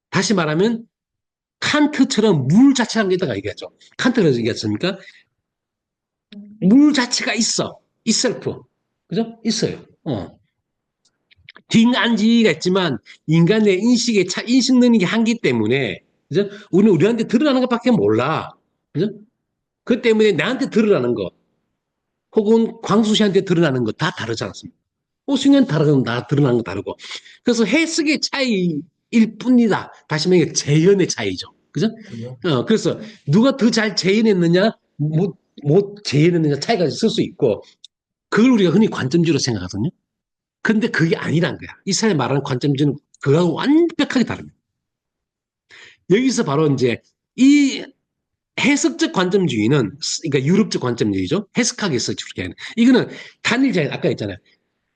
다시 말하면 칸트처럼 물 자체라는 게 있다가 얘기하죠. 칸트가 얘기했습니까? 물 자체가 있어. 이셀프. 그죠? 있어요. 딩안지가 있지만 인간의 인식의 인식 능력이 한기 때문에 그죠? 우리는 우리한테 드러나는 것밖에 몰라. 그죠? 그 때문에 나한테 드러나는 거 혹은 광수 씨한테 드러나는 거 다 다르지 않습니까? 오승현 다르고 나 드러나는 거 다르고 그래서 해석의 차이일 뿐이다. 다시 말해 재현의 차이죠. 그죠? 그래서 누가 더 잘 재현했느냐 못 재현했느냐 차이가 있을 수 있고 그걸 우리가 흔히 관점주의로 생각하거든요. 근데 그게 아니란 거야. 이 사람이 말하는 관점주의는 그거하고 완벽하게 다릅니다. 여기서 바로 이제 이 해석적 관점주의는 그러니까 유럽적 관점주의죠. 해석하기 위해서 그렇게 하는. 이거는 단일 자연 아까 했잖아요.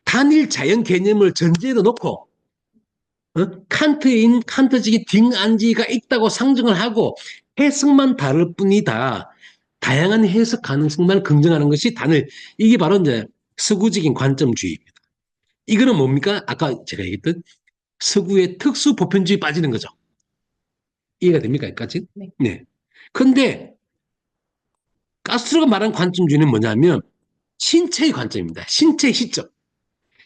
단일 자연 개념을 전제로 놓고 칸트인 칸트적인 딩안지가 있다고 상정을 하고 해석만 다를 뿐이다. 다양한 해석 가능성만 긍정하는 것이 단일. 이게 바로 이제 서구적인 관점주의입니다. 이거는 뭡니까? 아까 제가 얘기했던 서구의 특수 보편주의 빠지는 거죠. 이해가 됩니까? 여기까지? 네. 네. 근데 가스트로가 말한 관점주의는 뭐냐면 신체의 관점입니다. 신체의 시점.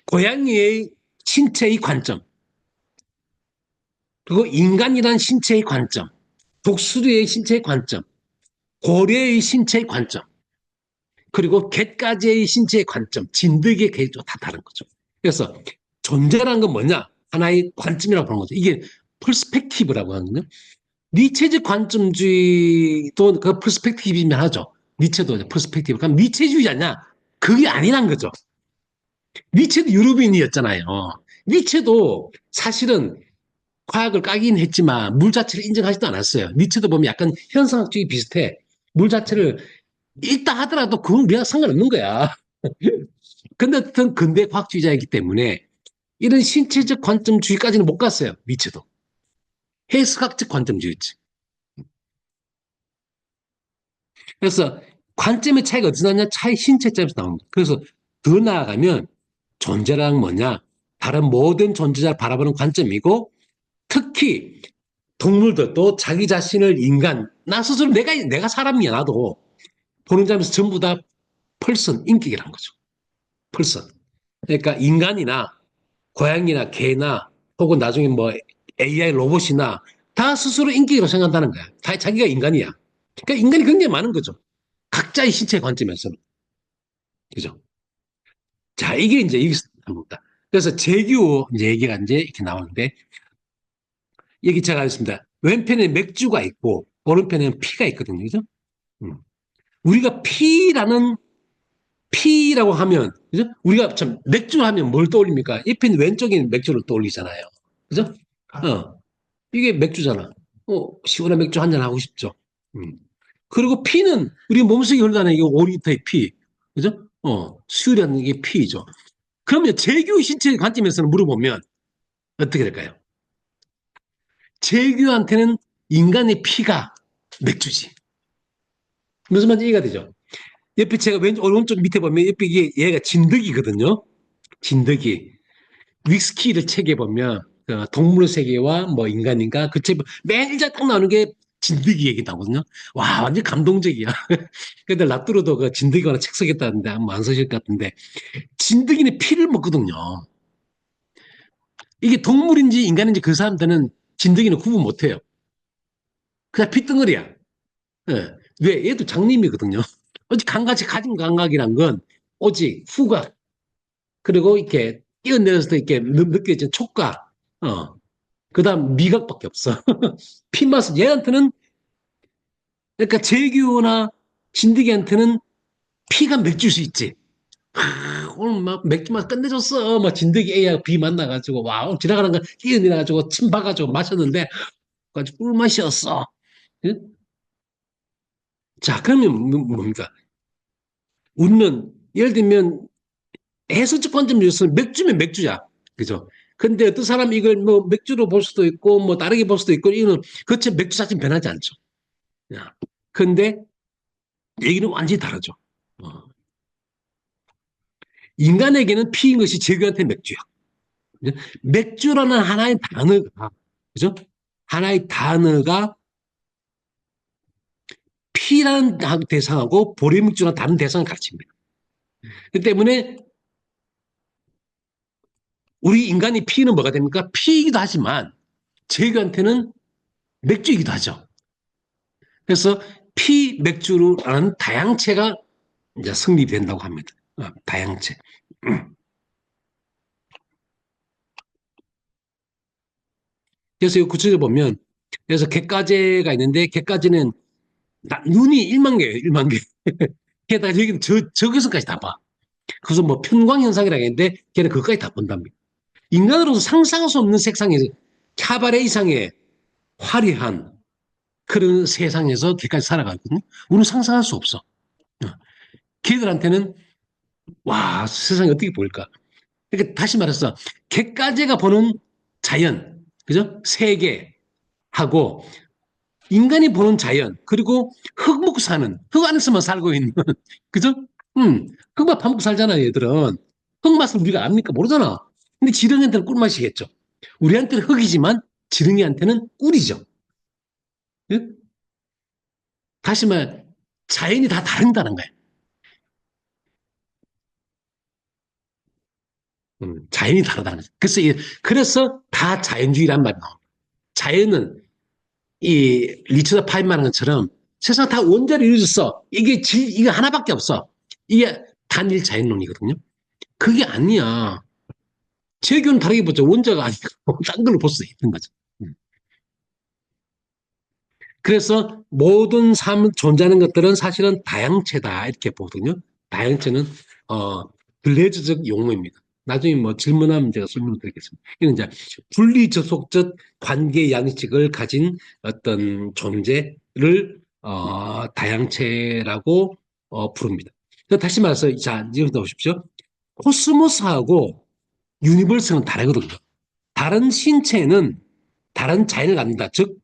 고양이의 신체의 관점. 그리고 인간이란 신체의 관점. 독수리의 신체의 관점. 고래의 신체의 관점. 그리고 갯가지의 신체의 관점. 진드기의 개도 다 다른 거죠. 그래서 존재라는 건 뭐냐? 하나의 관점이라고 보는 거죠. 이게 퍼스펙티브라고 하거든요. 니체적 관점주의도 그 퍼스펙티브이면 하죠. 니체도 퍼스펙티브. 그럼 니체주의자냐? 그게 아니란 거죠. 니체도 유럽인이었잖아요. 니체도 사실은 과학을 까긴 했지만 물 자체를 인정하지도 않았어요. 니체도 보면 약간 현상학적이 비슷해. 물 자체를 있다 하더라도 그건 우리가 상관없는 거야. 근데 어떤 근대 과학주의자이기 때문에 이런 신체적 관점주의까지는 못 갔어요. 니체도. 해석학적 관점주의지. 그래서 관점의 차이가 어디서 나냐? 차이 신체점에서 나옵니다. 그래서 더 나아가면 존재란 뭐냐? 다른 모든 존재자를 바라보는 관점이고 특히 동물들도 자기 자신을 인간, 나 스스로 내가 사람이야, 나도. 보는 점에서 전부 다 펄선, 인격이라는 거죠. 펄선. 그러니까 인간이나 고양이나 개나 혹은 나중에 뭐 AI 로봇이나 다 스스로 인격이라고 생각한다는 거야. 다 자기가 인간이야. 그러니까 인간이 굉장히 많은 거죠. 각자의 신체 관점에서는. 그죠? 자, 이게 이제 여기서 나옵니다. 그래서 재규 이제 얘기가 이제 이렇게 나오는데, 여기 제가 하겠습니다. 왼편에 맥주가 있고, 오른편에는 피가 있거든요. 그죠? 우리가 피라고 하면, 그죠? 우리가 참, 맥주 하면 뭘 떠올립니까? 옆에 왼쪽에는 맥주를 떠올리잖아요. 그죠? 이게 맥주잖아. 시원한 맥주 한잔 하고 싶죠. 음. 그리고 피는 우리 몸속에 흘러가는 이게 5리터의 피. 그죠? 수유라는 게 피죠. 그러면 재규 신체 관점에서는 물어보면 어떻게 될까요? 재규한테는 인간의 피가 맥주지. 무슨 말인지 이해가 되죠? 옆에 제가 오른쪽 밑에 보면 옆에 이게 얘가 진드기거든요. 진드기. 위스키를 책에 보면 동물 세계와 뭐 인간인가 그 책 맨 일자 딱 나오는 게 진드기 얘기 나거든요. 와 완전 감동적이야. 근데 라뚜르도 그 진드기가 책 쓰겠다는데 아마 안 쓰실 것 같은데 진드기는 피를 먹거든요. 이게 동물인지 인간인지 그 사람들은 진드기는 구분 못해요. 그냥 핏덩어리야. 예. 왜? 얘도 장님이거든요. 오직 감각이 가진 감각이란 건 오직 후각 그리고 이렇게 뛰어내려서 이렇게 느껴진 촉각, 그다음 미각밖에 없어. 핏맛은 얘한테는 그러니까 재규나 진드기한테는 피가 맥주일 수 있지. 오늘 막 맥주 맛 끝내줬어. 막 진드기 A하고 B 만나가지고 와 오늘 지나가는 거 뛰어내려가지고 침 봐가지고 마셨는데 아주 꿀맛이었어. 응? 자 그러면 뭡니까? 우리는 예를 들면 해수적 관점에서 맥주면 맥주야. 그죠? 근데 어떤 사람이 이걸 뭐 맥주로 볼 수도 있고 뭐 다르게 볼 수도 있고 이거는 그치 맥주 자체는 변하지 않죠. 야. 근데 얘기는 완전히 다르죠. 어. 인간에게는 피인 것이 제규한테 맥주야. 그죠? 맥주라는 하나의 단어가 그죠? 하나의 단어가 피라는 대상하고 보리맥주라는 다른 대상을 가르칩니다. 그 때문에 우리 인간이 피는 뭐가 됩니까? 피이기도 하지만 제규한테는 맥주이기도 하죠. 그래서 피 맥주라는 다양체가 이제 성립된다고 합니다. 다양체. 그래서 이 구체적으로 보면 그래서 갯가재가 있는데 갯가재는 눈이 1만 개예요. 1만 개. 게다가 여기는 저기서까지 다 봐. 그래서 뭐 편광현상이라고 했는데 걔는 그것까지 다 본답니다. 인간으로서 상상할 수 없는 색상에서 카바레 이상의 화려한 그런 세상에서 걔까지 살아가거든요. 우리는 상상할 수 없어. 걔들한테는 와 세상이 어떻게 보일까? 그러니까 다시 말해서 객가제가 보는 자연, 그죠? 세계하고 인간이 보는 자연 그리고 흙 먹고 사는 흙 안에서만 살고 있는 그죠? 흙만 파먹고 살잖아요, 얘들은. 흙 맛을 우리가 압니까? 모르잖아. 근데 지렁이한테는 꿀맛이겠죠. 우리한테는 흙이지만 지렁이한테는 꿀이죠. 예? 다시 말 자연이 다 다른다는 거예요. 자연이 다르다는 거죠. 그래서 다 자연주의란 말이 나옵니다. 자연은 이 리처드 파인 말한 것처럼 세상 다 원자로 이루어졌어. 이게 하나밖에 없어. 이게 단일 자연론이거든요. 그게 아니야. 제교는 다르게 보죠. 원자가 아니고 딴 걸로 볼 수 있는 거죠. 그래서 모든 존재하는 것들은 사실은 다양체다 이렇게 보거든요. 다양체는 블레즈적 용어입니다. 나중에 뭐 질문하면 제가 설명드리겠습니다. 이건 이제 분리접속적 관계 양식을 가진 어떤 존재를 다양체라고 부릅니다. 다시 말해서 자 여기 보십시오. 코스모스하고 유니버스는 다르거든요. 다른 신체는 다른 자연을 갖는다. 즉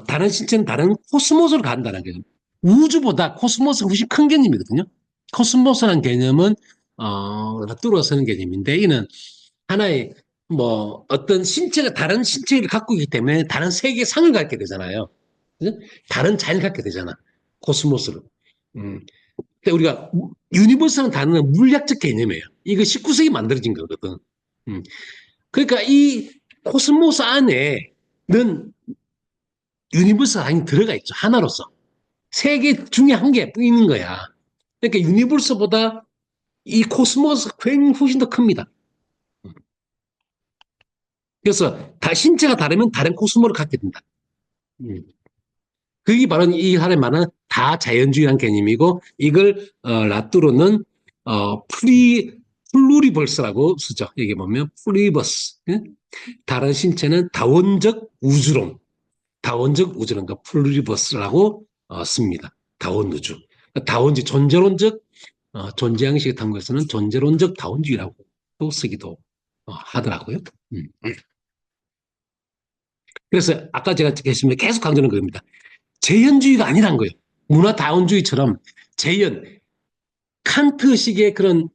다른 신체는 다른 코스모스로 간다는 거죠. 우주보다 코스모스가 훨씬 큰 개념이거든요. 코스모스라는 개념은 뚫어서는 개념인데 이는 하나의 뭐 어떤 신체가 다른 신체를 갖고 있기 때문에 다른 세계상을 갖게 되잖아요. 그죠? 다른 자연을 갖게 되잖아. 코스모스로. 근데 우리가 유니버스라는 단어는 물리학적 개념이에요. 이거 19세기 만들어진 거거든. 그러니까 이 코스모스 안에는 유니버스가 당연히 들어가 있죠. 하나로서. 세 개 중에 한 개 있는 거야. 그러니까 유니버스보다 이 코스모스가 훨씬 더 큽니다. 그래서 다 신체가 다르면 다른 코스모를 갖게 된다. 그게 바로 이 사람이 말하는 다자연주의라는 개념이고 이걸 라뚜로는 플루리버스라고 쓰죠. 여기 보면 플루리버스. 다른 신체는 다원적 우주론. 다원적 우주론과 플루리버스라고 씁니다. 다원 우주. 다원주의, 존재론적 존재 양식을 탐구해서는 존재론적 다원주의라고 또 쓰기도 하더라고요. 그래서 아까 제가 계속 강조하는 겁니다. 재현주의가 아니란 거예요. 문화 다원주의처럼 재현, 칸트식의 그런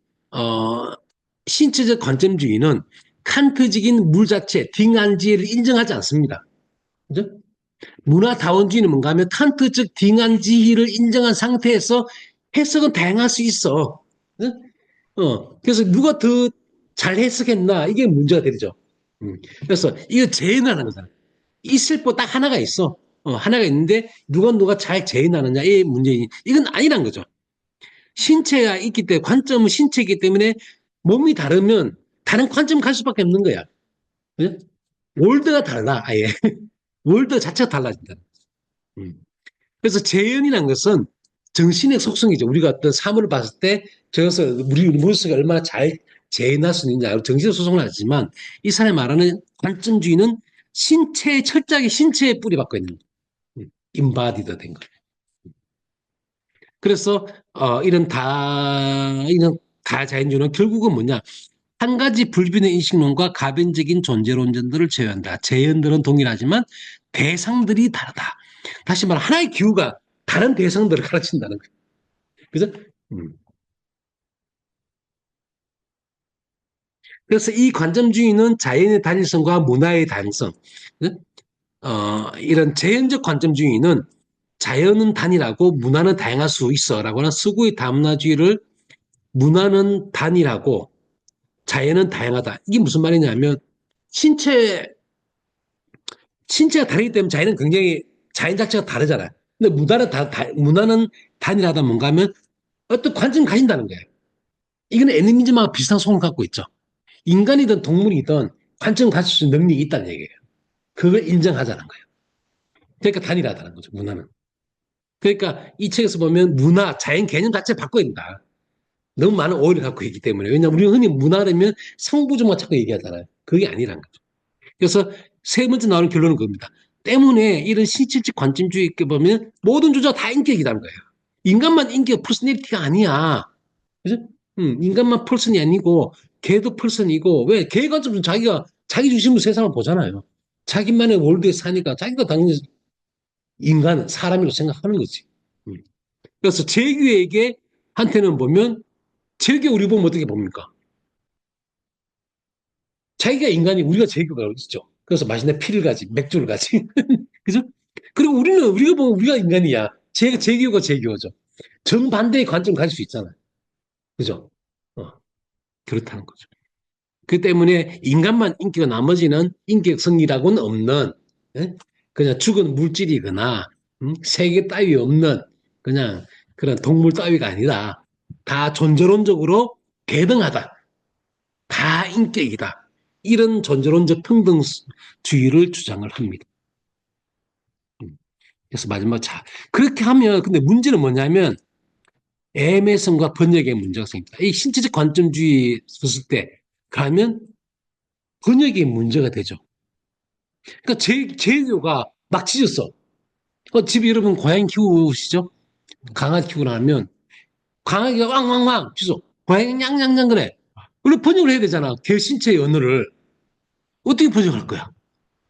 신체적 관점주의는 칸트적인 물 자체, 딩안지를 인정하지 않습니다. 그죠? 문화다원주의는 뭔가 하면 칸트적 딩한지희를 인정한 상태에서 해석은 다양할 수 있어. 그래서 누가 더 잘 해석했나 이게 문제가 되죠. 그래서 이거 재현하는 거잖아. 있을 법 딱 하나가 있어. 하나가 있는데 누가 잘 재현하느냐 이 문제인. 이건 아니란 거죠. 신체가 있기 때문에 관점은 신체이기 때문에 몸이 다르면 다른 관점 갈 수밖에 없는 거야. 그죠? 월드가 달라 아예. 월드 자체가 달라진다. 그래서 재현이라는 것은 정신의 속성이죠. 우리가 어떤 사물을 봤을 때 저것을 우리 모습이 얼마나 잘 재현할 수 있느냐 정신의 속성을 하지만 이 사람이 말하는 관점주의는 신체의 철저하게 신체에 뿌리 박고 있는 인바디드 된 거예요. 그래서 이런 다자연주의는 결국은 뭐냐 한 가지 불변의 인식론과 가변적인 존재론전들을 제외한다. 재현들은 동일하지만 대상들이 다르다. 다시 말해 하나의 기후가 다른 대상들을 가르친다는 거예요. 그죠? 그래서 이 관점주의는 자연의 단일성과 문화의 다양성, 이런 재현적 관점주의는 자연은 단일하고 문화는 다양할 수 있어라고 하는 서구의 다문화주의를 문화는 단일하고 자연은 다양하다. 이게 무슨 말이냐면 신체가 다르기 때문에 자연은 굉장히 자연 자체가 다르잖아요. 근데 문화는 단일하다 뭔가 하면 어떤 관점을 가진다는 거예요. 이거는 애니미즘하고 비슷한 속을 갖고 있죠. 인간이든 동물이든 관점을 가질 수 있는 능력이 있다는 얘기예요. 그걸 인정하자는 거예요. 그러니까 단일하다는 거죠, 문화는. 그러니까 이 책에서 보면 문화, 자연 개념 자체를 바꿔야 된다. 너무 많은 오해를 갖고 있기 때문에. 왜냐하면 우리가 흔히 문화라면 상부조만 자꾸 얘기하잖아요. 그게 아니란 거죠. 그래서 세 번째 나오는 결론은 그겁니다. 때문에 이런 신체적 관점주의 있게 보면 모든 주자가 다 인격이라는 거예요. 인간만 인격, 퍼스널리티가 아니야. 그죠? 인간만 펄슨이 아니고 개도 펄슨이고 왜? 개 관점은 자기가 자기 중심으로 세상을 보잖아요. 자기만의 월드에 사니까 자기가 당연히 인간, 사람이라고 생각하는 거지. 그래서 재규에게 한테는 보면 재규 우리 보면 어떻게 봅니까? 자기가 인간이 우리가 재규가 있죠. 그래서 맛있는 피를 가지, 맥주를 가지. 그죠? 그리고 우리가 보면 우리가 인간이야. 재규가 재규죠. 정반대의 관점 가질 수 있잖아요. 그죠? 그렇다는 거죠. 그 때문에 인간만 인기가 나머지는 인격성이라고는 없는 그냥 죽은 물질이거나 세계 따위 없는 그냥 그런 동물 따위가 아니라 다 존재론적으로 개등하다. 다 인격이다. 이런 존재론적 평등주의를 주장을 합니다. 그래서 마지막 자 그렇게 하면 근데 문제는 뭐냐면 애매성과 번역의 문제가 생깁니다. 이 신체적 관점주의 썼을 때 가면 번역의 문제가 되죠. 그러니까 제교가 막 짖었어. 집에 여러분 고양이 키우시죠? 강아지 키우고 나면 강아지가 왕왕왕 짖어. 고양이 냥냥냥 그래. 원래 번역을 해야 되잖아. 걔 신체의 언어를. 어떻게 번역할 거야?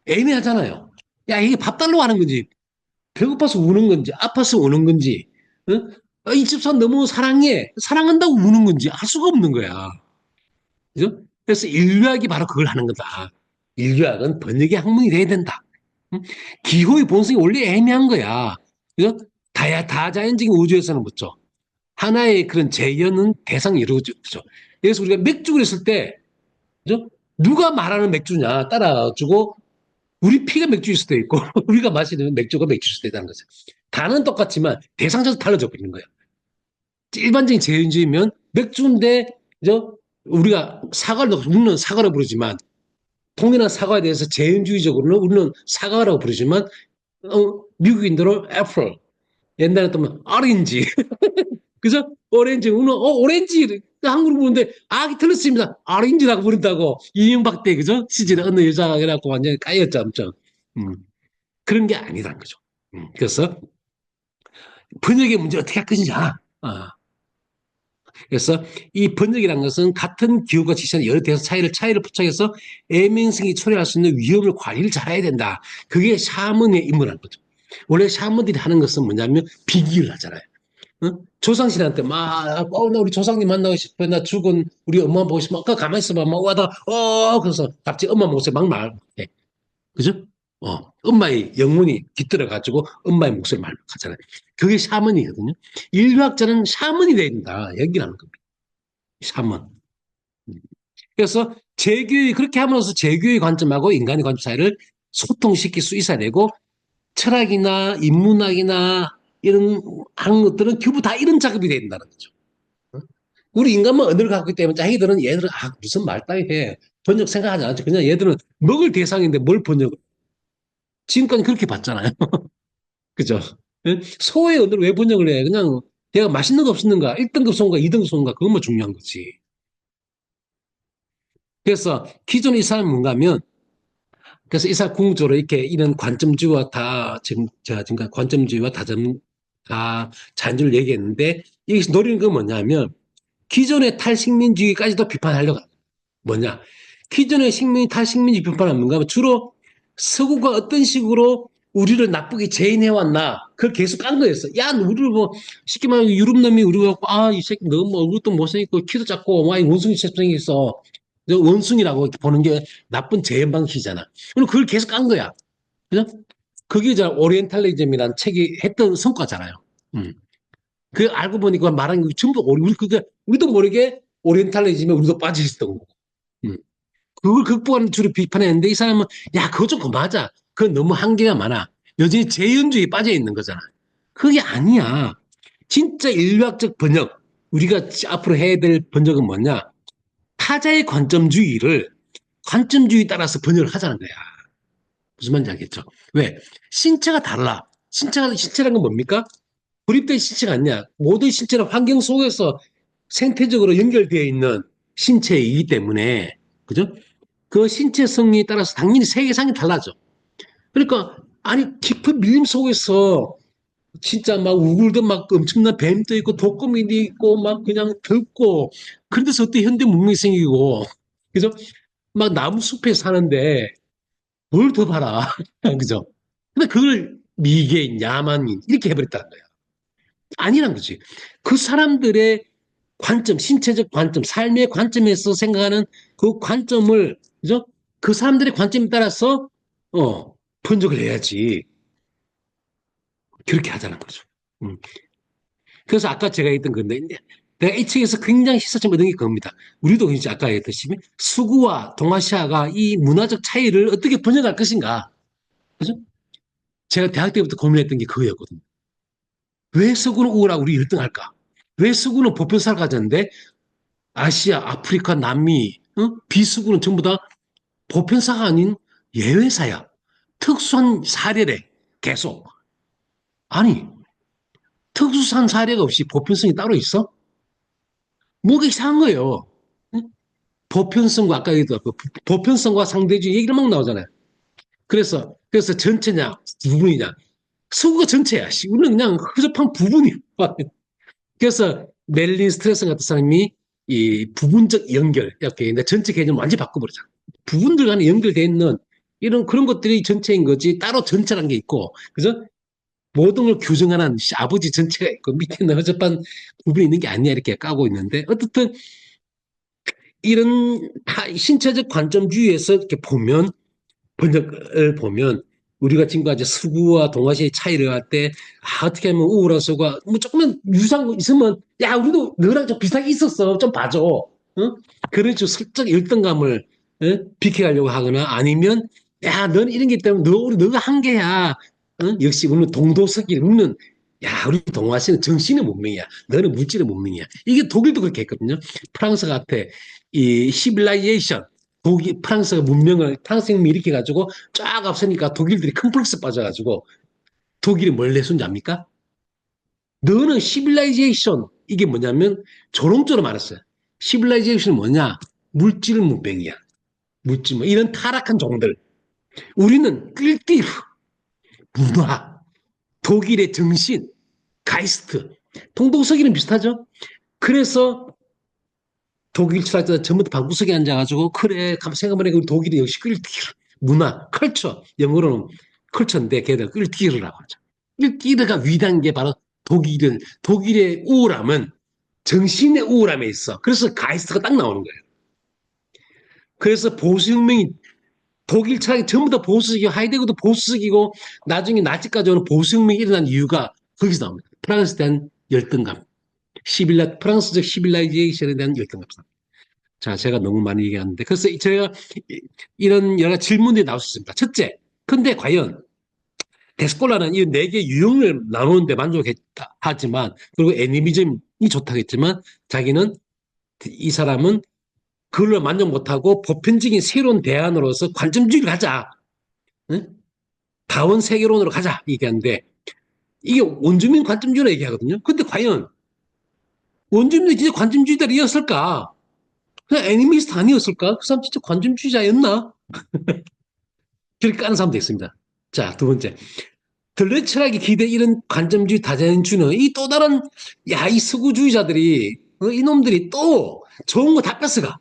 애매하잖아요. 야, 이게 밥 달라고 하는 건지, 배고파서 우는 건지, 아파서 우는 건지, 어? 이 집사 너무 사랑해. 사랑한다고 우는 건지 알 수가 없는 거야. 그죠? 그래서 인류학이 바로 그걸 하는 거다. 인류학은 번역의 학문이 돼야 된다. 응? 기호의 본성이 원래 애매한 거야. 그죠? 다자연적인 우주에서는 뭐죠? 하나의 그런 재현은 대상이 이루어지죠. 그래서 우리가 맥주 그랬을 때, 그죠? 누가 말하는 맥주냐 따라주고 우리 피가 맥주일 수도 있고 우리가 마시는 맥주가 맥주일 수도 있다는 거죠. 단은 똑같지만 대상자도 달라져 버리는 거예요. 일반적인 재현주의면 맥주인데 그죠? 우리가 사과를 넣고 우리는 사과로 부르지만 통일한 사과에 대해서 재현주의적으로는 우리는 사과라고 부르지만 미국인들은 애플 옛날에 또 오렌지 그죠? 오렌지 우리는 오렌지 한국으로 부르는데 아기 틀렸습니다. 오렌지라고 부른다고 이명박 때 그죠? 시절에 어느 여자가 그래갖고 완전히 까였죠 엄청. 음, 그런 게 아니라는 거죠. 그래서 번역의 문제 어떻게 할 것이냐. 그래서 이 번역이라는 것은 같은 기호가 지시하는 여러 대에서 차이를 포착해서 애매성이 초래할 수 있는 위험을 관리를 잘해야 된다. 그게 샤먼의 임무라는 거죠. 원래 샤먼들이 하는 것은 뭐냐면 비기를 하잖아요. 조상신한테 막, 나 우리 조상님 만나고 싶어. 나 죽은 우리 엄마 보고 싶어. 아까 가만히 있어봐. 막 와다, 그래서 갑자기 엄마 목소리 막 말, 해. 그죠? 엄마의 영혼이 깃들어가지고 엄마의 목소리 말하잖아요. 그게 샤먼이거든요. 인류학자는 샤먼이 돼야 된다. 얘기를 하는 겁니다. 샤먼. 그래서 재교의 그렇게 함으로써 재교의 관점하고 인간의 관점 사이를 소통시킬 수 있어야 되고 철학이나 인문학이나 이런 하는 것들은 결부 다 이런 작업이 돼야 된다는 거죠. 우리 인간만 언어를 갖고 있기 때문에 자기들은 얘들은 무슨 말 따위 해. 번역 생각하지 않죠. 그냥 얘들은 먹을 대상인데 뭘 번역을. 지금까지 그렇게 봤잖아요. 그죠? 소의 언어를 왜 번역을 해? 그냥 내가 맛있는 거 없었는가? 1등급 소인가 2등급 소인가? 그것만 중요한 거지. 그래서 기존에 이 사람은 뭔가 하면 그래서 이 사람 궁극적으로 이렇게 이런 관점주의와 지금 제가 지금 관점주의와 다 자연주의를 얘기했는데 여기서 노리는 건 뭐냐면 기존의 탈식민주의까지도 비판하려고 합니다. 뭐냐? 기존의 탈식민주의 비판은 뭔가 하면 주로 서구가 어떤 식으로 우리를 나쁘게 재인해왔나 그걸 계속 깐 거였어. 야, 우리를 뭐 쉽게 말하면 유럽놈이 우리 갖고 이 새끼 너무 뭐 얼굴도 못생겼고 키도 작고 와 원숭이처럼 생겼어. 원숭이라고 보는 게 나쁜 재현 방식이잖아. 그럼 그걸 계속 깐 거야. 그죠? 그게 이제 오리엔탈리즘이라는 책이 했던 성과잖아요. 그 알고 보니까 말하는 게 전부 우리도 모르게 오리엔탈리즘에 우리도 빠져 있었던 거고. 음. 그걸 극복하는 주로 비판했는데 이 사람은 야 그거 좀 그만하자. 그건 너무 한계가 많아. 여전히 재현주의에 빠져 있는 거잖아. 그게 아니야. 진짜 인류학적 번역 우리가 앞으로 해야 될 번역은 뭐냐? 타자의 관점주의에 따라서 번역을 하자는 거야. 무슨 말인지 알겠죠? 왜? 신체가 달라. 신체란 건 뭡니까? 고립된 신체가 아니냐. 모든 신체는 환경 속에서 생태적으로 연결되어 있는 신체이기 때문에, 그죠? 그 신체 성리에 따라서 당연히 세계상이 달라져. 그러니까, 아니, 깊은 밀림 속에서 진짜 막 우글도 막 엄청난 뱀도 있고 독거미도 있고 막 그냥 덥고 그런 데서 어떻게 현대 문명이 생기고, 그죠? 막 나무 숲에 사는데 뭘 더 봐라. 그죠? 근데 그걸 미개인, 야만인 이렇게 해버렸다는 거야. 아니란 거지. 그 사람들의 관점, 신체적 관점, 삶의 관점에서 생각하는 그 관점을, 그죠? 그 사람들의 관점에 따라서, 분석을 해야지. 그렇게 하자는 거죠. 그래서 아까 제가 했던 건데, 내가 이 책에서 굉장히 시사점 얻은 게 그겁니다. 우리도 이제 아까 했듯이 수구와 동아시아가 이 문화적 차이를 어떻게 번역할 것인가. 그죠? 제가 대학 때부터 고민했던 게 그거였거든요. 왜 서구는 우울하고 우리 1등 할까? 왜 서구는 보편사를 가졌는데 아시아, 아프리카, 남미, 비수구는 전부 다 보편사가 아닌 예외사야. 특수한 사례래. 계속. 아니, 특수한 사례가 없이 보편성이 따로 있어? 뭐가 이상한 거예요. 응? 보편성과 아까 얘기했던 보편성과 상대주의 얘기를 막 나오잖아요. 그래서 전체냐, 부분이냐. 서구가 전체야. 우리는 그냥 허접한 부분이야. 그래서 멜린 스트레스 같은 사람이 이 부분적 연결, 이렇게 내 전체 개념을 완전히 바꿔버리잖아. 부분들 간에 연결되어 있는 이런 그런 것들이 전체인 거지 따로 전체라는 게 있고, 그죠? 모든 걸 규정하는 아버지 전체가 있고 밑에 있는 허접한 부분이 있는 게 아니야 이렇게 까고 있는데 어떻든 이런 신체적 관점주의에서 이렇게 보면 번역을 보면 우리가 지금까지 서구와 동아시아의 차이를 할 때 어떻게 하면 우울한 서구가 뭐 조금만 유사한 거 있으면 야 우리도 너랑 좀 비슷하게 있었어 좀 봐줘 그런 식으로 슬쩍 열등감을 비켜가려고 하거나 아니면 야 너는 이런 게 때문에 너가 한계야 역시 우리는 동도서기 우리는 야 우리 동아시아는 정신의 문명이야 너는 물질의 문명이야 이게 독일도 그렇게 했거든요 프랑스 같아 이 시빌라이제이션 프랑스가 문명을, 프랑스 혁명을 일으켜가지고 쫙 앞서니까 독일들이 컴플렉스 빠져가지고 독일이 뭘 내세운지 압니까? 너는 시빌라이제이션, 이게 뭐냐면 조롱조로 말했어요. 시빌라이제이션은 뭐냐? 물질 문명이야. 물질, 뭐 이런 타락한 종들. 우리는 끌띠르, 문화, 독일의 정신, 가이스트. 동독서기는 비슷하죠? 그래서 독일 철학자 전부 다 방구석에 앉아가지고 그래 가만 생각해보니까 우리 독일이 역시 끌티르 문화 컬처 영어로는 컬처인데 걔들 끌티르라고 하죠. 끌티르가 위대한 게 바로 독일의 우울함은 정신의 우울함에 있어. 그래서 가이스트가 딱 나오는 거예요. 그래서 보수혁명이 독일 철학이 전부 다 보수적이고 하이데거도 보수적이고 나중에 나치까지 오는 보수혁명이 일어난 이유가 거기서 나옵니다. 프랑스에 대한 열등감. 프랑스적 시빌라이제이션에 대한 열등감. 자, 제가 너무 많이 얘기하는데. 그래서 제가 이런 여러 질문들이 나올 수 있습니다. 첫째, 근데 과연 데스콜라는 이 네 개 유형을 나누는데 만족했다 하지만, 그리고 애니미즘이 좋다고 했지만, 자기는 이 사람은 그걸로 만족 못하고 보편적인 새로운 대안으로서 관점주의를 가자. 응? 다원 세계론으로 가자. 얘기하는데, 이게 원주민 관점주의로 얘기하거든요. 근데 과연 원주민이 진짜 관점주의자였을까? 그냥 애니미스트 아니었을까? 그 사람 진짜 관점주의자였나? 그렇게 까는 사람도 있습니다. 자, 두 번째. 들레 철학이 기대 이런 관점주의 다자연주의는 이 또 다른, 야, 이 서구주의자들이, 이놈들이 또 좋은 거 다 뺏어가.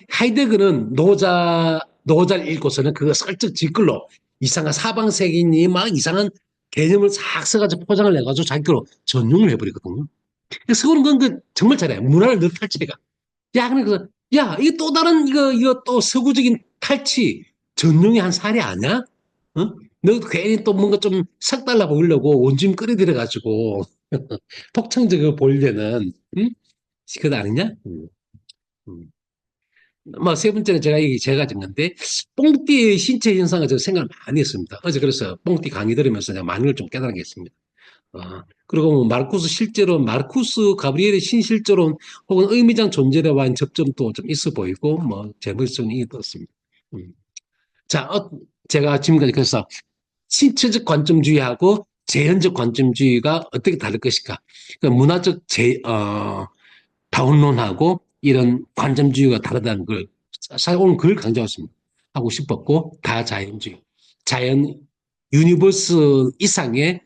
하이데거는 노자를 읽고서는 그거 슬쩍 뒷글로 이상한 사방세계인이 막 이상한 개념을 싹 써가지고 포장을 해가지고 자기 거로 전용을 해버리거든요. 서구는 그건 정말 잘해. 문화를 늘 탈취해가. 야, 그래서, 야, 이거 또 다른, 이거 또 서구적인 탈취, 전용의 한 사례 아니야? 어? 너 괜히 또 뭔가 좀 색달라 보이려고 원주민 끌어들여가지고, 독창적으로 보이려는, 응? 그거 아니냐? 뭐, 세 번째는 제가 적는데, 뽕띠의 신체 현상을 제가 생각을 많이 했습니다. 어제 그래서 뽕띠 강의 들으면서 제가 많은 걸 좀 깨달은 게 있습니다. 그리고 뭐 마르쿠스 가브리엘의 신실조론 혹은 의미장 존재와의 접점도 좀 있어 보이고 뭐 재물성이 떴습니다. 자, 제가 지금까지 그래서 신체적 관점주의하고 재현적 관점주의가 어떻게 다를 것인가? 그러니까 문화적 다원론하고 이런 관점주의가 다르다는 걸 사실 오늘 그걸 하고 싶었고 다자연주의, 자연 유니버스 이상의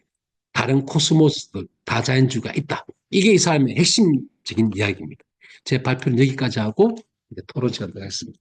다른 코스모스들, 다자연주가 있다. 이게 이 사람의 핵심적인 이야기입니다. 제 발표는 여기까지 하고 이제 토론 시간 들어가겠습니다.